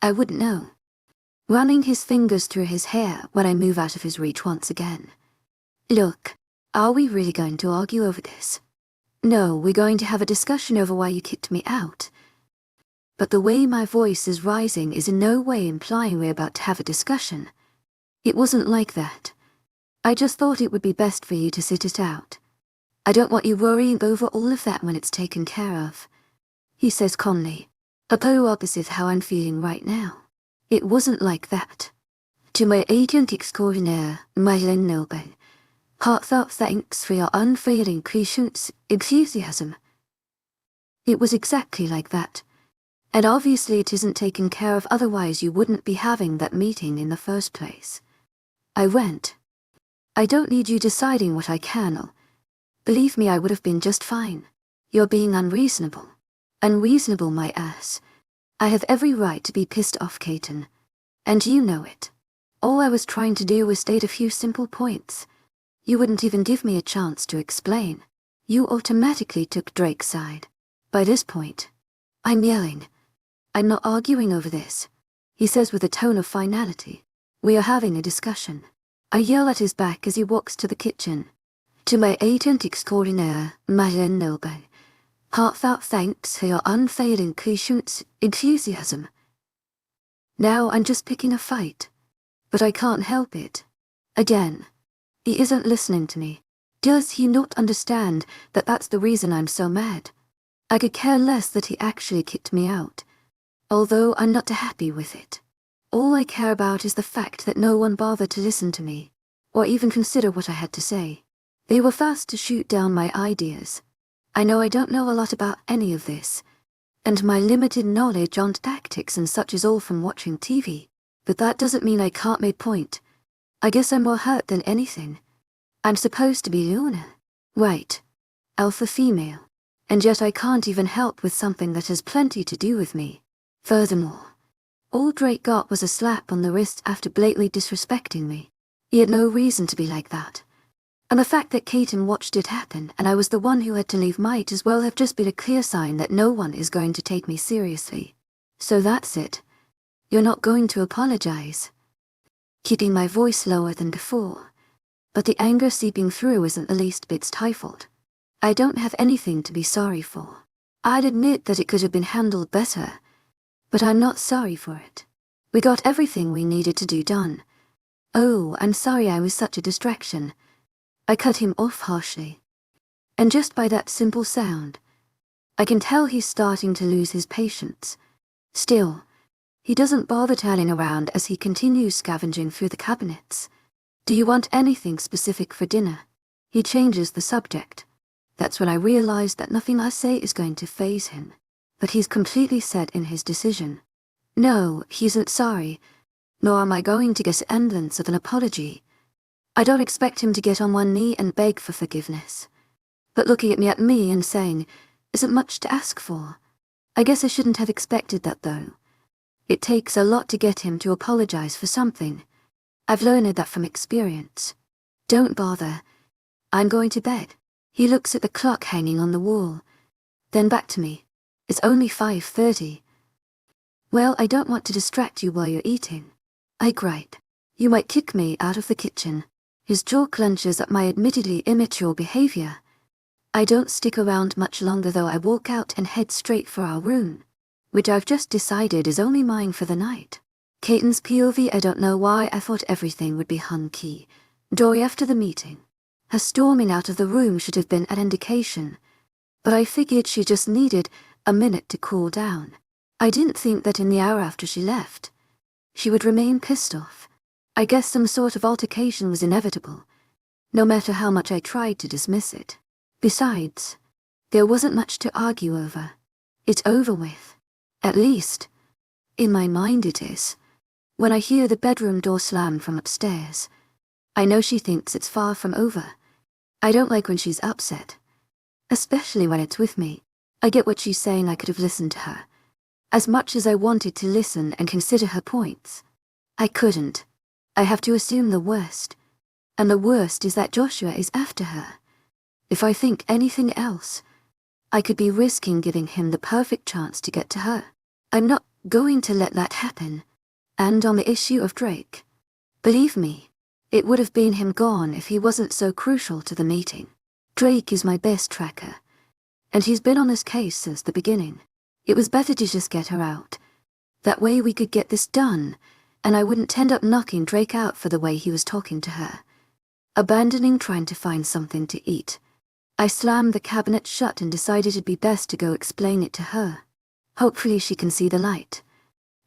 I wouldn't know. Running his fingers through his hair when I move out of his reach once again. Look, are we really going to argue over this? No, we're going to have a discussion over why you kicked me out. But the way my voice is rising is in no way implying we're about to have a discussion. It wasn't like that. I just thought it would be best for you to sit it out. I don't want you worrying over all of that when it's taken care of, he says calmly, a polar opposite how I'm feeling right now. It wasn't like that. To my agent extraordinaire, Lycan Love, heartfelt thanks for your unfailing patience, enthusiasm. It was exactly like that. And obviously it isn't taken care of, otherwise you wouldn't be having that meeting in the first place. I went. I don't need you deciding what I can. Believe me, I would have been just fine. You're being unreasonable. Unreasonable, my ass. I have every right to be pissed off, Caton. And you know it. All I was trying to do was state a few simple points. You wouldn't even give me a chance to explain. You automatically took Drake's side. By this point, I'm yelling. I'm not arguing over this, he says with a tone of finality. We are having a discussion. I yell at his back as he walks to the kitchen. To my agent extraordinaire, Madame Noble. Heartfelt thanks for your unfailing patience, enthusiasm. Now I'm just picking a fight. But I can't help it. Again. He isn't listening to me. Does he not understand that that's the reason I'm so mad? I could care less that he actually kicked me out. Although I'm not happy with it. All I care about is the fact that no one bothered to listen to me, or even consider what I had to say. They were fast to shoot down my ideas. I know I don't know a lot about any of this, and my limited knowledge on tactics and such is all from watching TV, but that doesn't mean I can't make point. I guess I'm more hurt than anything. I'm supposed to be Luna. Right. Alpha female. And yet I can't even help with something that has plenty to do with me. Furthermore, all Drake got was a slap on the wrist after blatantly disrespecting me. He had no reason to be like that. And the fact that Kaiten watched it happen and I was the one who had to leave might as well have just been a clear sign that no one is going to take me seriously. So that's it. You're not going to apologize. Keeping my voice lower than before. But the anger seeping through isn't the least bit stifled. I don't have anything to be sorry for. I'd admit that it could have been handled better. But I'm not sorry for it. We got everything we needed to do done. Oh, I'm sorry I was such a distraction. I cut him off harshly. And just by that simple sound, I can tell he's starting to lose his patience. Still, he doesn't bother turning around as he continues scavenging through the cabinets. Do you want anything specific for dinner? He changes the subject. That's when I realize that nothing I say is going to faze him. But he's completely set in his decision. No, he isn't sorry, nor am I going to get semblance of an apology. I don't expect him to get on one knee and beg for forgiveness. But looking at me and saying, isn't much to ask for. I guess I shouldn't have expected that though. It takes a lot to get him to apologize for something. I've learned that from experience. Don't bother. I'm going to bed. He looks at the clock hanging on the wall. Then back to me. It's only 5:30. Well, I don't want to distract you while you're eating. I gripe. You might kick me out of the kitchen. His jaw clenches at my admittedly immature behavior. I don't stick around much longer though. I walk out and head straight for our room, which I've just decided is only mine for the night. Kaiten's POV, I don't know why I thought everything would be hunky. Dory after the meeting. Her storming out of the room should have been an indication, but I figured she just needed a minute to cool down. I didn't think that in the hour after she left, she would remain pissed off. I guess some sort of altercation was inevitable, no matter how much I tried to dismiss it. Besides, there wasn't much to argue over. It's over with. At least, in my mind it is. When I hear the bedroom door slam from upstairs, I know she thinks it's far from over. I don't like when she's upset, especially when it's with me. I get what she's saying. I could have listened to her. As much as I wanted to listen and consider her points, I couldn't. I have to assume the worst. And the worst is that Joshua is after her. If I think anything else, I could be risking giving him the perfect chance to get to her. I'm not going to let that happen. And on the issue of Drake, believe me, it would have been him gone if he wasn't so crucial to the meeting. Drake is my best tracker, and he's been on this case since the beginning. It was better to just get her out. That way we could get this done, and I wouldn't end up knocking Drake out for the way he was talking to her. Abandoning trying to find something to eat, I slammed the cabinet shut and decided it'd be best to go explain it to her. Hopefully she can see the light.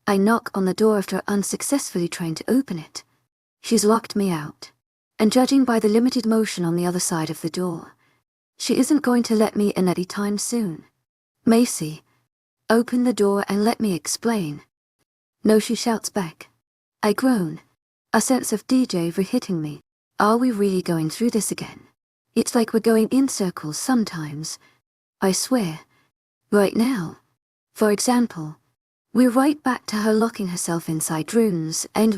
I knock on the door after unsuccessfully trying to open it. She's locked me out, and judging by the limited motion on the other side of the door, she isn't going to let me in any time soon. Macy, open the door and let me explain. No, she shouts back. I groan, a sense of deja-vu hitting me. Are we really going through this again? It's like we're going in circles sometimes. I swear. Right now, for example, we're right back to her locking herself inside rooms, and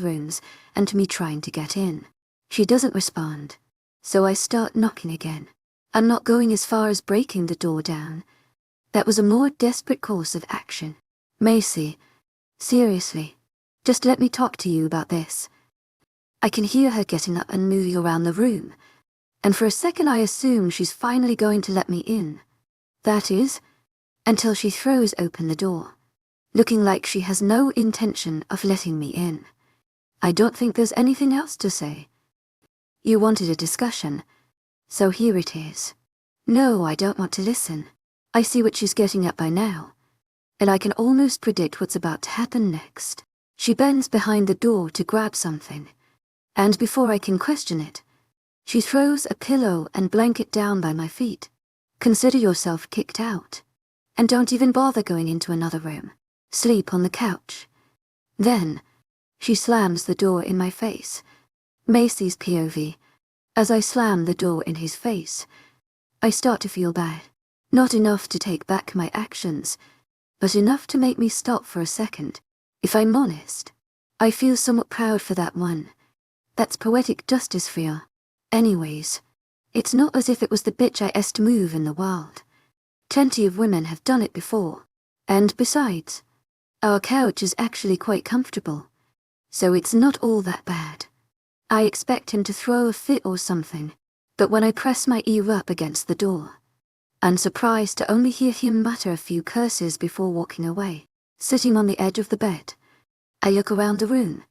to me trying to get in. She doesn't respond, so I start knocking again. I'm not going as far as breaking the door down. That was a more desperate course of action. Macy, seriously, just let me talk to you about this. I can hear her getting up and moving around the room, and for a second I assume she's finally going to let me in. That is, until she throws open the door, looking like she has no intention of letting me in. I don't think there's anything else to say. You wanted a discussion, so here it is. No, I don't want to listen. I see what she's getting at by now, and I can almost predict what's about to happen next. She bends behind the door to grab something, and before I can question it, she throws a pillow and blanket down by my feet. Consider yourself kicked out, and don't even bother going into another room. Sleep on the couch. Then, she slams the door in my face. Macy's POV. As I slam the door in his face, I start to feel bad. Not enough to take back my actions, but enough to make me stop for a second. If I'm honest, I feel somewhat proud for that one. That's poetic justice for you. Anyways, it's not as if it was the bitch-est move in the world. Plenty of women have done it before. And besides, our couch is actually quite comfortable, so it's not all that bad. I expect him to throw a fit or something, but when I press my ear up against the door, I'm surprised to only hear him mutter a few curses before walking away. Sitting on the edge of the bed, I look around the room.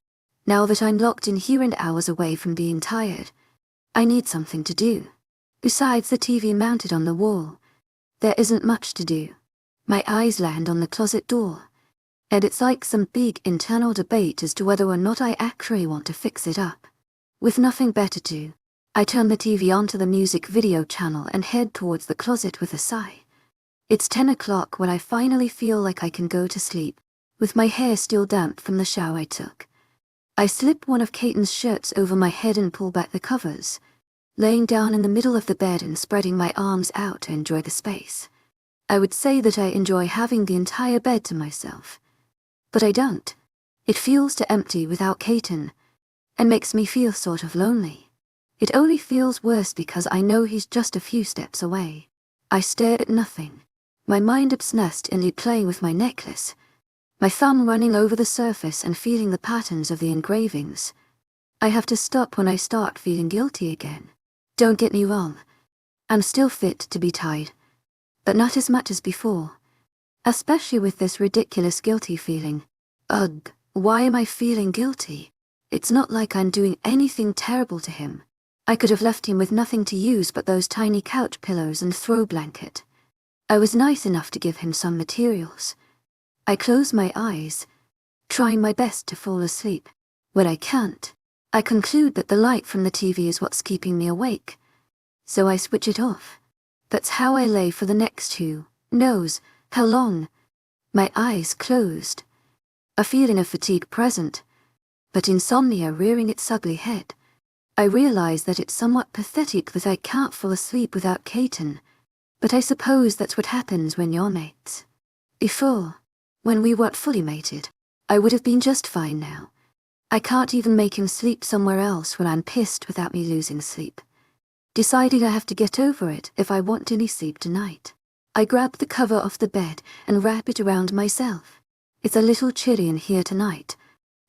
Now that I'm locked in here and hours away from being tired, I need something to do. Besides the TV mounted on the wall, there isn't much to do. My eyes land on the closet door, and it's like some big internal debate as to whether or not I actually want to fix it up. With nothing better to do, I turn the TV onto the music video channel and head towards the closet with a sigh. It's 10 o'clock when I finally feel like I can go to sleep, with my hair still damp from the shower I took. I slip one of Caitlin's shirts over my head and pull back the covers, laying down in the middle of the bed and spreading my arms out to enjoy the space. I would say that I enjoy having the entire bed to myself, but I don't. It feels too empty without Caitlin, and makes me feel sort of lonely. It only feels worse because I know he's just a few steps away. I stare at nothing, my mind obsessively playing with my necklace, my thumb running over the surface and feeling the patterns of the engravings. I have to stop when I start feeling guilty again. Don't get me wrong, I'm still fit to be tied, but not as much as before. Especially with this ridiculous guilty feeling. Ugh, why am I feeling guilty? It's not like I'm doing anything terrible to him. I could have left him with nothing to use but those tiny couch pillows and throw blanket. I was nice enough to give him some materials. I close my eyes, trying my best to fall asleep. When I can't, I conclude that the light from the TV is what's keeping me awake, so I switch it off. That's how I lay for the next who knows how long. My eyes closed, a feeling of fatigue present, but insomnia rearing its ugly head. I realize that it's somewhat pathetic that I can't fall asleep without Caitlin, but I suppose that's what happens when you're mates. Before, when we weren't fully mated, I would have been just fine now. I can't even make him sleep somewhere else when I'm pissed without me losing sleep. Deciding I have to get over it if I want any sleep tonight. I grab the cover off the bed and wrap it around myself. It's a little chilly in here tonight,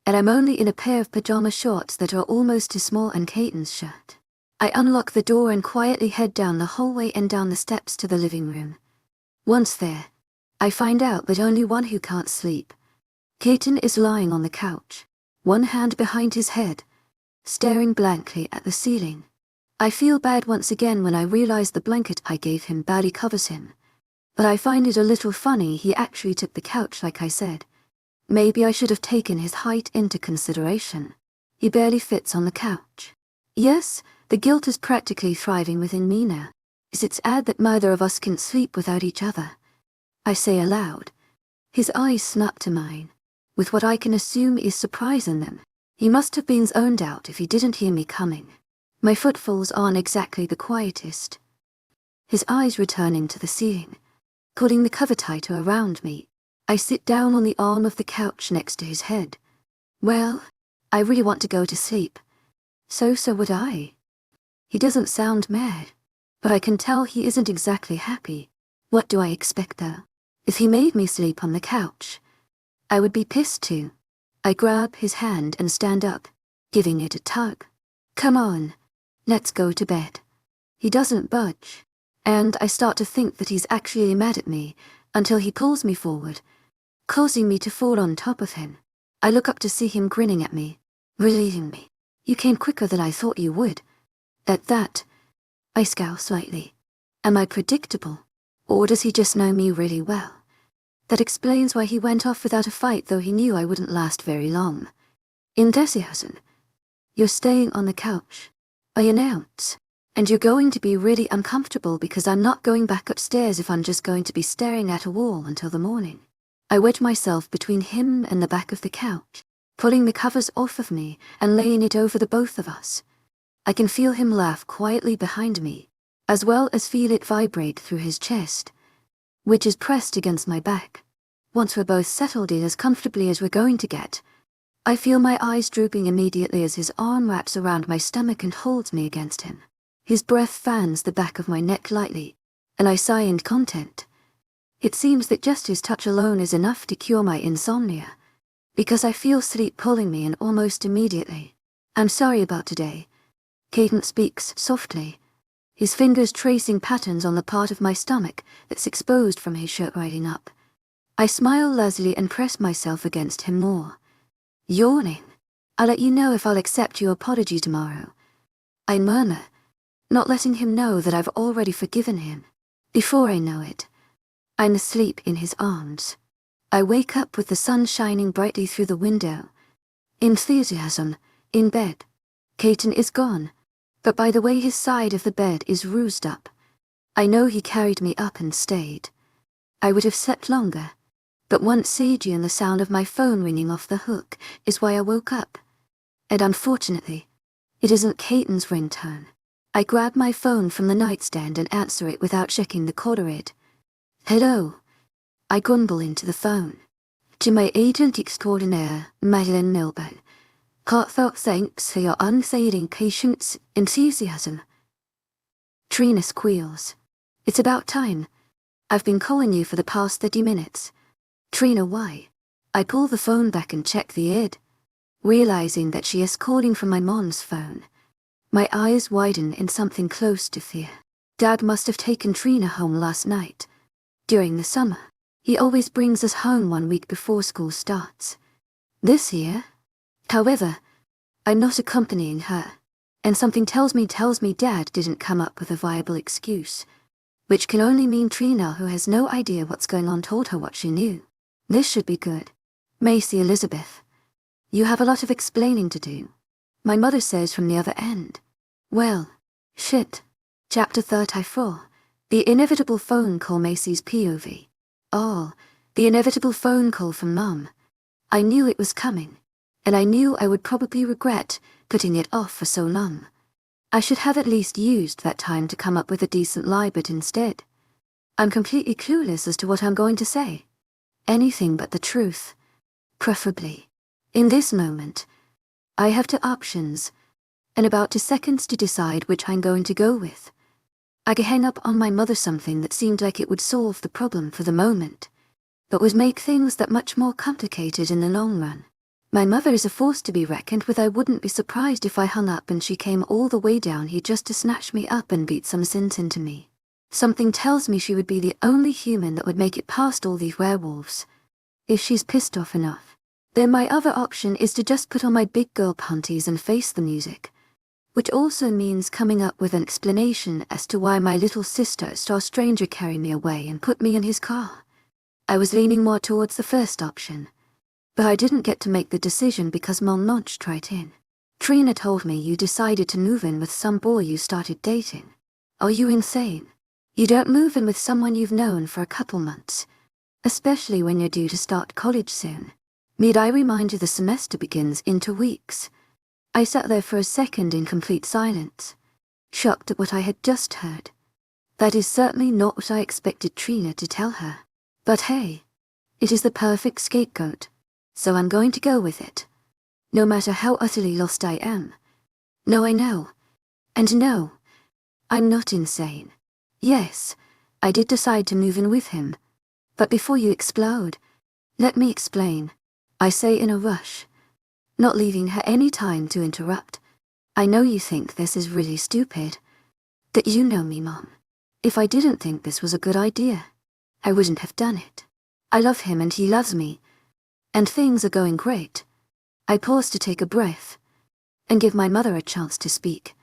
and I'm only in a pair of pajama shorts that are almost as small as Caitlin's shirt. I unlock the door and quietly head down the hallway and down the steps to the living room. Once there, I find out that only one who can't sleep. Caitlin is lying on the couch, one hand behind his head, staring blankly at the ceiling. I feel bad once again when I realize the blanket I gave him barely covers him, but I find it a little funny he actually took the couch like I said. Maybe I should have taken his height into consideration. He barely fits on the couch. Yes, the guilt is practically thriving within me now. It's odd that neither of us can sleep without each other. I say aloud. His eyes snap to mine, with what I can assume is surprise in them. He must have been zoned out if he didn't hear me coming. My footfalls aren't exactly the quietest. His eyes returning to the ceiling, pulling the cover tighter around me. I sit down on the arm of the couch next to his head. Well, I really want to go to sleep. So would I. He doesn't sound mad, but I can tell he isn't exactly happy. What do I expect though? If he made me sleep on the couch, I would be pissed too. I grab his hand and stand up, giving it a tug. Come on, let's go to bed. He doesn't budge, and I start to think that he's actually mad at me until he pulls me forward, causing me to fall on top of him. I look up to see him grinning at me, relieving me. You came quicker than I thought you would. At that, I scowl slightly. Am I predictable? Or does he just know me really well? That explains why he went off without a fight, though he knew I wouldn't last very long. Indecision. You're staying on the couch, I announce, and you're going to be really uncomfortable because I'm not going back upstairs if I'm just going to be staring at a wall until the morning. I wedge myself between him and the back of the couch, pulling the covers off of me and laying it over the both of us. I can feel him laugh quietly behind me, as well as feel it vibrate through his chest, which is pressed against my back. Once we're both settled in as comfortably as we're going to get, I feel my eyes drooping immediately as his arm wraps around my stomach and holds me against him. His breath fans the back of my neck lightly, and I sigh in content. It seems that just his touch alone is enough to cure my insomnia, because I feel sleep pulling me in almost immediately. I'm sorry about today. Caden speaks softly, his fingers tracing patterns on the part of my stomach that's exposed from his shirt riding up. I smile lazily and press myself against him more. Yawning. I'll let you know if I'll accept your apology tomorrow. I murmur, not letting him know that I've already forgiven him. Before I know it, I'm asleep in his arms. I wake up with the sun shining brightly through the window. Enthusiasm, in bed. Caden is gone, but by the way his side of the bed is roosed up, I know he carried me up and stayed. I would have slept longer, but once Seiji and the sound of my phone ringing off the hook is why I woke up. And unfortunately, it isn't Caden's ringtone. I grab my phone from the nightstand and answer it without checking the caller ID. Hello. I grumble into the phone. To my agent extraordinaire, Madeline Milburn. Heartfelt thanks for your unfailing patience, enthusiasm. Trina squeals. It's about time. I've been calling you for the past 30 minutes. Trina, why? I pull the phone back and check the ID, realizing that she is calling from my mom's phone. My eyes widen in something close to fear. Dad must have taken Trina home last night. During the summer, he always brings us home 1 week before school starts. This year, however, I'm not accompanying her, and something tells me Dad didn't come up with a viable excuse, which can only mean Trina, who has no idea what's going on, told her what she knew. This should be good. Macy Elizabeth, you have a lot of explaining to do. My mother says from the other end. Well, shit. Chapter 34. The inevitable phone call. Macy's POV. Oh, the inevitable phone call from Mum. I knew it was coming, and I knew I would probably regret putting it off for so long. I should have at least used that time to come up with a decent lie, but instead, I'm completely clueless as to what I'm going to say. Anything but the truth, preferably. In this moment, I have 2 options, and about 2 seconds to decide which I'm going to go with. I could hang up on my mother something that seemed like it would solve the problem for the moment, but would make things that much more complicated in the long run. My mother is a force to be reckoned with. I wouldn't be surprised if I hung up and she came all the way down here just to snatch me up and beat some sense into me. Something tells me she would be the only human that would make it past all these werewolves. If she's pissed off enough. Then my other option is to just put on my big girl panties and face the music. Which also means coming up with an explanation as to why my little sister saw a stranger carry me away and put me in his car. I was leaning more towards the first option. But I didn't get to make the decision because Mom launched right in. Trina told me you decided to move in with some boy you started dating. Are you insane? You don't move in with someone you've known for a couple months, especially when you're due to start college soon. Need I remind you the semester begins in 2 weeks? I sat there for a second in complete silence, shocked at what I had just heard. That is certainly not what I expected Trina to tell her. But hey, it is the perfect scapegoat, so I'm going to go with it. No matter how utterly lost I am. No, I know. And no, I'm not insane. Yes, I did decide to move in with him. But before you explode, let me explain. I say in a rush, not leaving her any time to interrupt. I know you think this is really stupid. That you know me, Mom. If I didn't think this was a good idea, I wouldn't have done it. I love him and he loves me. And things are going great. I pause to take a breath and give my mother a chance to speak.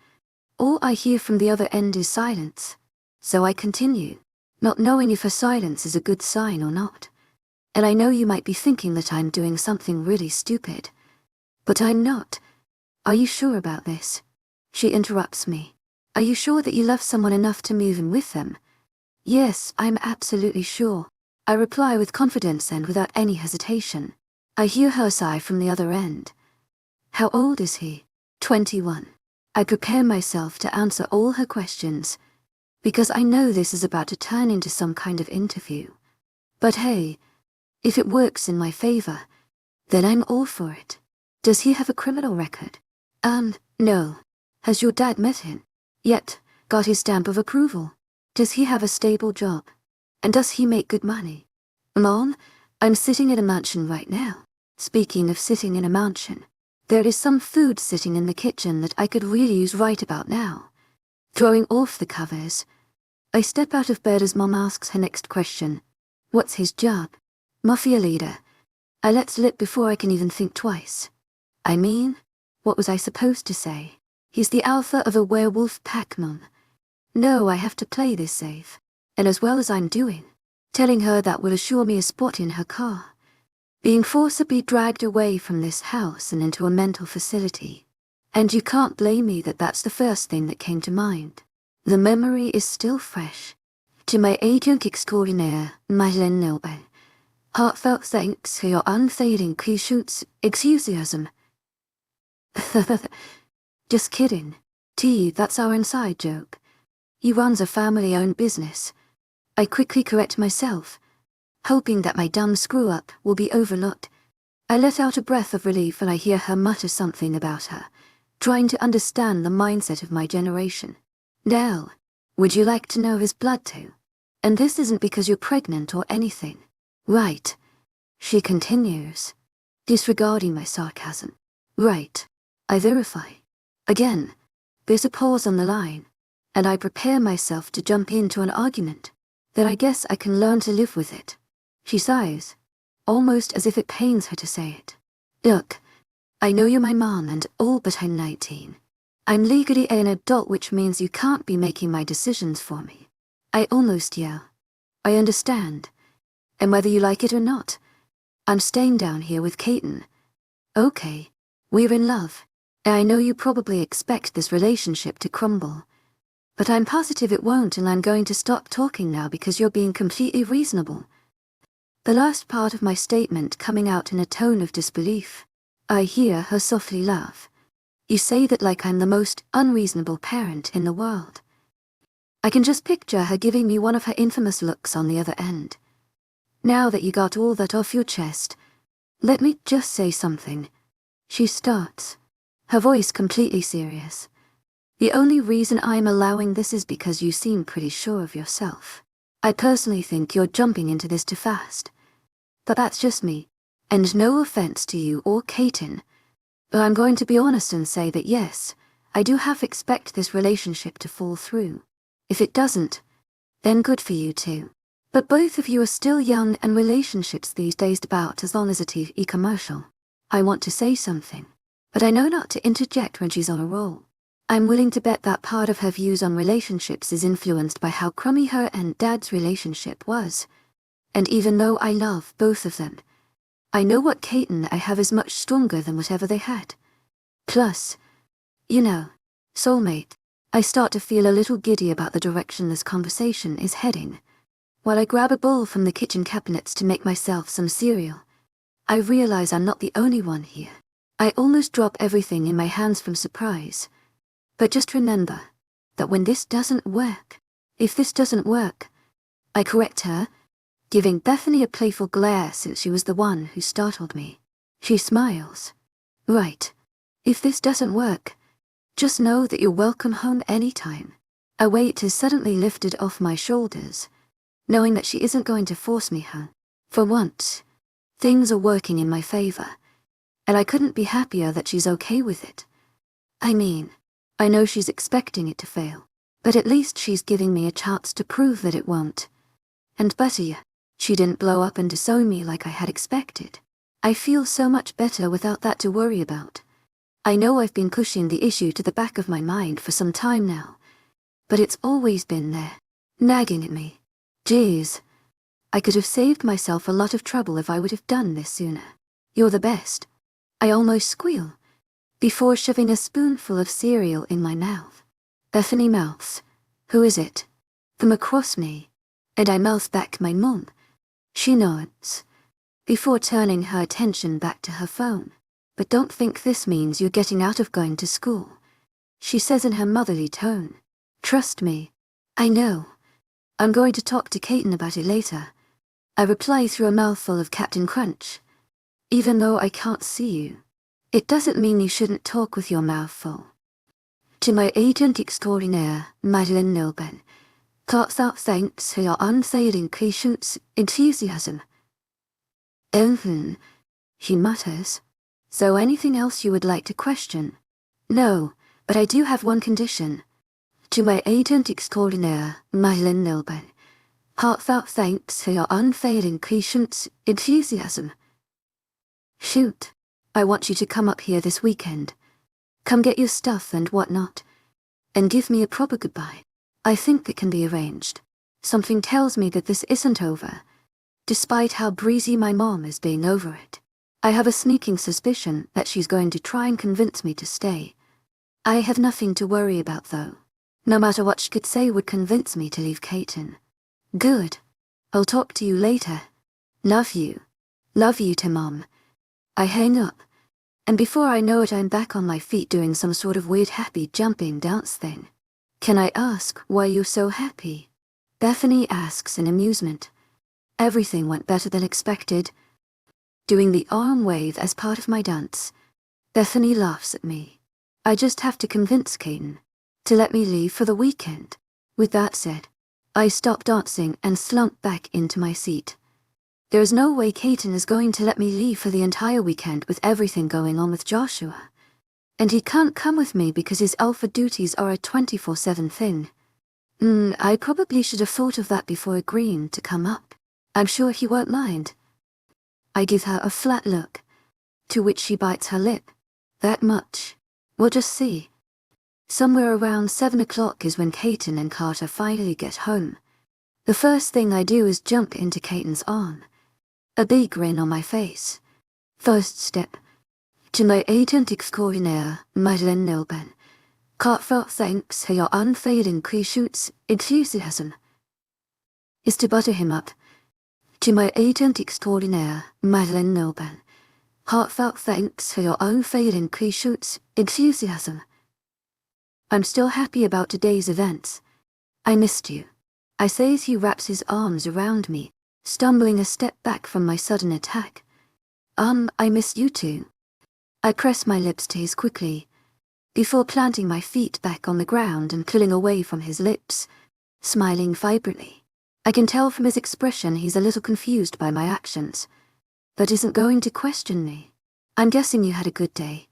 All I hear from the other end is silence. So I continue, not knowing if her silence is a good sign or not. And I know you might be thinking that I'm doing something really stupid. But I'm not. Are you sure about this? She interrupts me. Are you sure that you love someone enough to move in with them? Yes, I'm absolutely sure. I reply with confidence and without any hesitation. I hear her sigh from the other end. How old is he? 21. I prepare myself to answer all her questions, because I know this is about to turn into some kind of interview. But hey, if it works in my favor, then I'm all for it. Does he have a criminal record? No. Has your dad met him? Yet, got his stamp of approval? Does he have a stable job? And does he make good money? Mom, I'm sitting in a mansion right now. Speaking of sitting in a mansion, there is some food sitting in the kitchen that I could really use right about now. Throwing off the covers, I step out of bed as Mom asks her next question. What's his job? Mafia leader. I let slip before I can even think twice. I mean, what was I supposed to say? He's the alpha of a werewolf pack, Mom. No, I have to play this safe. And as well as I'm doing, telling her that will assure me a spot in her car. Being forcibly dragged away from this house and into a mental facility. And you can't blame me that that's the first thing that came to mind. The memory is still fresh. To my agent extraordinaire, Lycan Love. Heartfelt thanks for your unfailing patience, enthusiasm. Just kidding. T, that's our inside joke. He runs a family-owned business. I quickly correct myself, hoping that my dumb screw-up will be overlooked. I let out a breath of relief when I hear her mutter something about her, trying to understand the mindset of my generation. Now, would you like to know his blood too? And this isn't because you're pregnant or anything. Right. She continues, disregarding my sarcasm. Right. I verify. Again, there's a pause on the line, and I prepare myself to jump into an argument that I guess I can learn to live with it. She sighs, almost as if it pains her to say it. Look, I know you're my mom and all, but I'm 19. I'm legally an adult, which means you can't be making my decisions for me. I almost yell. I understand. And whether you like it or not, I'm staying down here with Kaiten. Okay, we're in love. I know you probably expect this relationship to crumble. But I'm positive it won't, and I'm going to stop talking now because you're being completely reasonable. The last part of my statement coming out in a tone of disbelief. I hear her softly laugh. You say that like I'm the most unreasonable parent in the world. I can just picture her giving me one of her infamous looks on the other end. Now that you got all that off your chest, let me just say something. She starts, her voice completely serious. The only reason I'm allowing this is because you seem pretty sure of yourself. I personally think you're jumping into this too fast. But that's just me, and no offense to you or Kaiten. But I'm going to be honest and say that yes, I do half expect this relationship to fall through. If it doesn't, then good for you too. But both of you are still young, and relationships these days about as long as it's e-commercial. I want to say something, but I know not to interject when she's on a roll. I'm willing to bet that part of her views on relationships is influenced by how crummy her and Dad's relationship was. And even though I love both of them, I know what Kaiten I have is much stronger than whatever they had. Plus, you know, soulmate, I start to feel a little giddy about the direction this conversation is heading. While I grab a bowl from the kitchen cabinets to make myself some cereal, I realize I'm not the only one here. I almost drop everything in my hands from surprise. But just remember that when this doesn't work, if this doesn't work, I correct her, giving Bethany a playful glare since she was the one who startled me. She smiles. Right. If this doesn't work, just know that you're welcome home anytime. A weight is suddenly lifted off my shoulders, knowing that she isn't going to force me her. For once, things are working in my favor, and I couldn't be happier that she's okay with it. I mean, I know she's expecting it to fail, but at least she's giving me a chance to prove that it won't. And better yet, she didn't blow up and disown me like I had expected. I feel so much better without that to worry about. I know I've been pushing the issue to the back of my mind for some time now, but it's always been there, nagging at me. Jeez, I could have saved myself a lot of trouble if I would have done this sooner. You're the best. I almost squeal, before shoving a spoonful of cereal in my mouth. Bethany mouths, "Who is it?" from across me, and I mouth back my mum. She nods, before turning her attention back to her phone. "But don't think this means you're getting out of going to school," she says in her motherly tone. "Trust me, I know. I'm going to talk to Kaiten about it later." I reply through a mouthful of Captain Crunch. "Even though I can't see you, it doesn't mean you shouldn't talk with your mouth full." To my agent extraordinaire, Lycan Love Tales, thanks for your unfailing patience, enthusiasm. He mutters. "So anything else you would like to question?" "No, but I do have one condition." To my agent extraordinaire, Lycan Love, heartfelt thanks for your unfailing patience, enthusiasm. "Shoot. I want you to come up here this weekend. Come get your stuff and whatnot, and give me a proper goodbye. I think it can be arranged. Something tells me that this isn't over, despite how breezy my mom is being over it. I have a sneaking suspicion that she's going to try and convince me to stay. I have nothing to worry about though. No matter what she could say would convince me to leave Kaiten. Good. I'll talk to you later. Love you. Love you to Mom." I hang up, and before I know it I'm back on my feet doing some sort of weird happy jumping dance thing. "Can I ask why you're so happy?" Bethany asks in amusement. Everything went better than expected. Doing the arm wave as part of my dance, Bethany laughs at me. I just have to convince Kaiten to let me leave for the weekend. With that said, I stop dancing and slump back into my seat. There's no way Kaiten is going to let me leave for the entire weekend with everything going on with Joshua. And he can't come with me because his alpha duties are a 24/7 thing. I probably should have thought of that before agreeing to come up. I'm sure he won't mind. I give her a flat look, to which she bites her lip. That much. We'll just see. Somewhere around 7 o'clock is when Kaiten and Carter finally get home. The first thing I do is jump into Kaiten's arm, a big grin on my face. First step. To my agent extraordinaire, Lycan Love, heartfelt thanks for your unfailing patience, enthusiasm. Is to butter him up. To my agent extraordinaire, Lycan Love, heartfelt thanks for your unfailing patience, enthusiasm. I'm still happy about today's events. I missed you, I say as he wraps his arms around me, stumbling a step back from my sudden attack. I miss you too. I press my lips to his quickly, before planting my feet back on the ground and pulling away from his lips, smiling vibrantly. I can tell from his expression he's a little confused by my actions, but isn't going to question me. "I'm guessing you had a good day."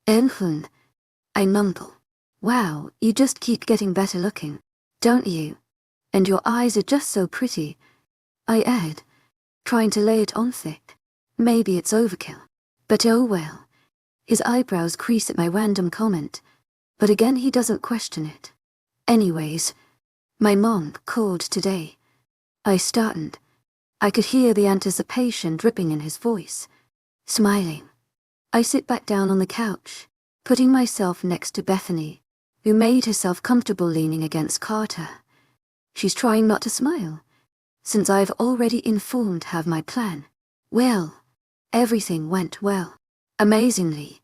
I mumble. "Wow, you just keep getting better looking, don't you? And your eyes are just so pretty," I add, trying to lay it on thick. Maybe it's overkill, but oh well. His eyebrows crease at my random comment, but again he doesn't question it. "Anyways, my mom called today." I started. I could hear the anticipation dripping in his voice. Smiling, I sit back down on the couch, putting myself next to Bethany, who made herself comfortable leaning against Carter. She's trying not to smile, since I've already informed her of my plan. Well, everything went well. Amazingly.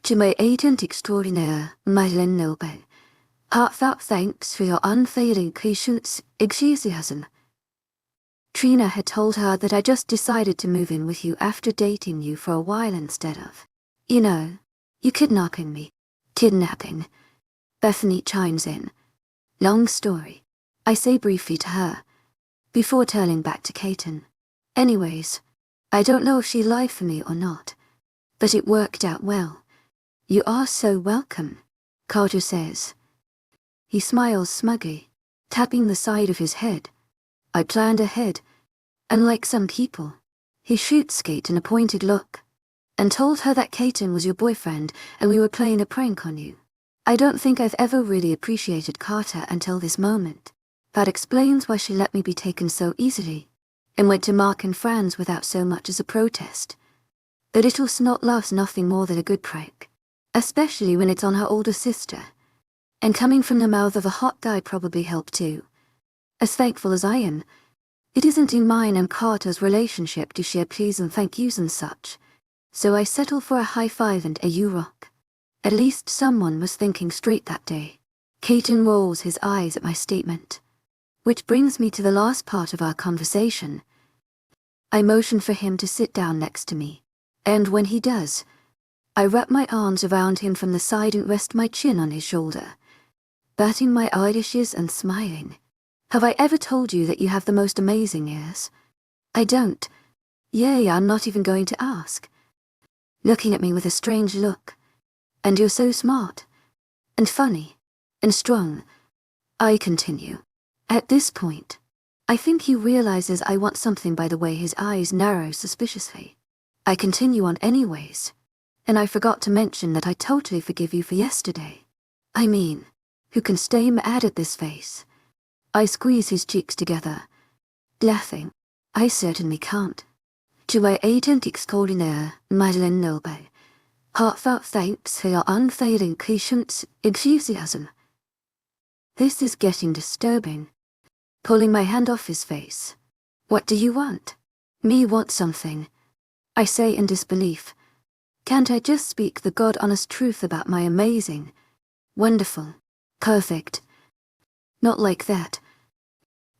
To my agent extraordinaire, Lycan Love, heartfelt thanks for your unfailing patience, enthusiasm. Trina had told her that I just decided to move in with you after dating you for a while instead of, you kidnapping me. Kidnapping. Bethany chimes in. Long story, I say briefly to her, before turning back to Caton. Anyways, I don't know if she lied for me or not, but it worked out well. You are so welcome, Carter says. He smiles smugly, tapping the side of his head. I planned ahead, and like some people, he shoots Caton a pointed look, and told her that Caton was your boyfriend and we were playing a prank on you. I don't think I've ever really appreciated Carter until this moment. That explains why she let me be taken so easily, and went to Mark and Franz without so much as a protest. The little snot loves nothing more than a good prank, especially when it's on her older sister. And coming from the mouth of a hot guy probably helped too. As thankful as I am, it isn't in mine and Carter's relationship to share please and thank yous and such, so I settle for a high five and a you rock. At least someone was thinking straight that day. Caton rolls his eyes at my statement, which brings me to the last part of our conversation. I motion for him to sit down next to me, and when he does, I wrap my arms around him from the side and rest my chin on his shoulder, batting my eyelashes and smiling. Have I ever told you that you have the most amazing ears? I don't. Yay, I'm not even going to ask. Looking at me with a strange look. And you're so smart. And funny. And strong. I continue. At this point, I think he realizes I want something by the way his eyes narrow suspiciously. I continue on anyways. And I forgot to mention that I totally forgive you for yesterday. I mean, who can stay mad at this face? I squeeze his cheeks together, laughing. I certainly can't. "Während extraordinaire, Madeleine Noble. Heartfelt thanks for your unfailing patience, enthusiasm." This is getting disturbing. Pulling my hand off his face. What do you want? Me want something. I say in disbelief. Can't I just speak the God-honest truth about my amazing, wonderful, perfect? Not like that.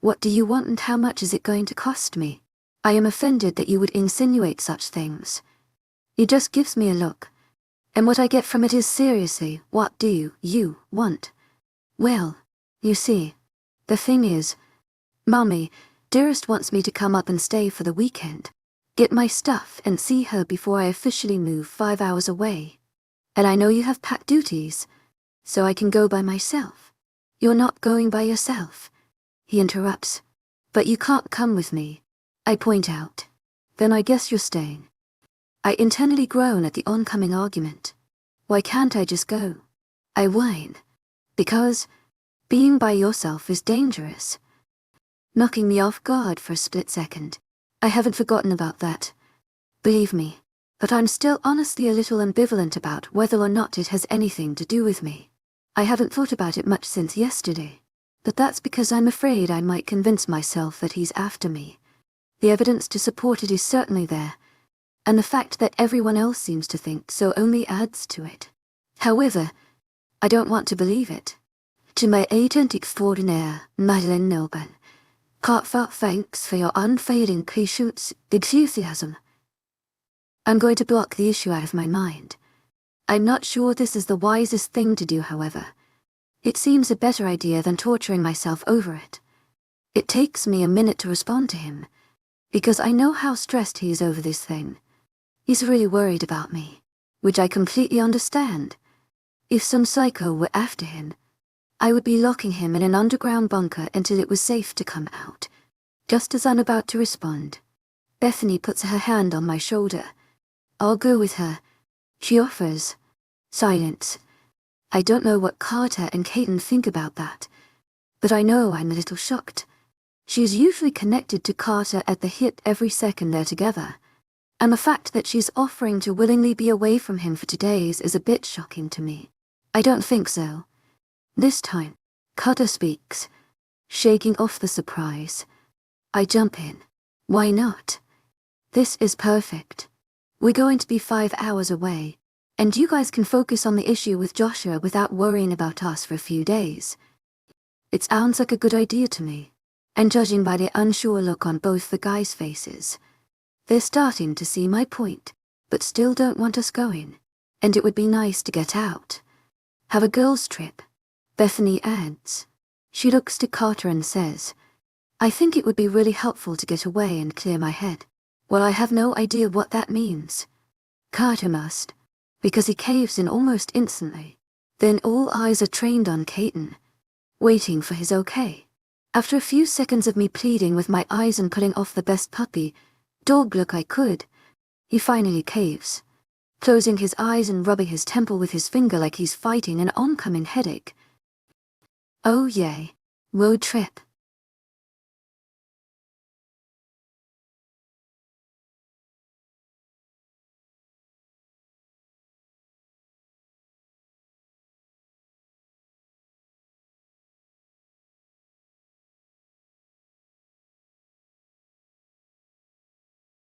What do you want and how much is it going to cost me? I am offended that you would insinuate such things. He just gives me a look, and what I get from it is seriously, what do you want? Well, you see, the thing is, Mommy, Dearest wants me to come up and stay for the weekend, get my stuff and see her before I officially move 5 hours away. And I know you have packed duties, so I can go by myself. You're not going by yourself, he interrupts. But you can't come with me, I point out. Then I guess you're staying. I internally groan at the oncoming argument. Why can't I just go? I whine. Because being by yourself is dangerous. Knocking me off guard for a split second. I haven't forgotten about that. Believe me, but I'm still honestly a little ambivalent about whether or not it has anything to do with me. I haven't thought about it much since yesterday, but that's because I'm afraid I might convince myself that he's after me. The evidence to support it is certainly there, and the fact that everyone else seems to think so only adds to it. However, I don't want to believe it. "Während extraordinaire, Madeleine Noble. Heartfelt thanks for your unfailing patience, enthusiasm." I'm going to block the issue out of my mind. I'm not sure this is the wisest thing to do, however. It seems a better idea than torturing myself over it. It takes me a minute to respond to him, because I know how stressed he is over this thing. He's really worried about me, which I completely understand. If some psycho were after him, I would be locking him in an underground bunker until it was safe to come out. Just as I'm about to respond, Bethany puts her hand on my shoulder. I'll go with her, she offers. Silence. I don't know what Carter and Caton think about that, but I know I'm a little shocked. She's usually connected to Carter at the hip every second they're together, and the fact that she's offering to willingly be away from him for 2 days is a bit shocking to me. I don't think so. This time, Carter speaks, shaking off the surprise. I jump in. Why not? This is perfect. We're going to be 5 hours away, and you guys can focus on the issue with Joshua without worrying about us for a few days. It sounds like a good idea to me, and judging by the unsure look on both the guys' faces, they're starting to see my point, but still don't want us going, and it would be nice to get out. Have a girls' trip, Bethany adds. She looks to Carter and says, I think it would be really helpful to get away and clear my head. Well, I have no idea what that means. Carter must, because he caves in almost instantly. Then all eyes are trained on Caton, waiting for his okay. After a few seconds of me pleading with my eyes and putting off the best puppy dog look I could, he finally caves, closing his eyes and rubbing his temple with his finger like he's fighting an oncoming headache. Oh yay, road trip.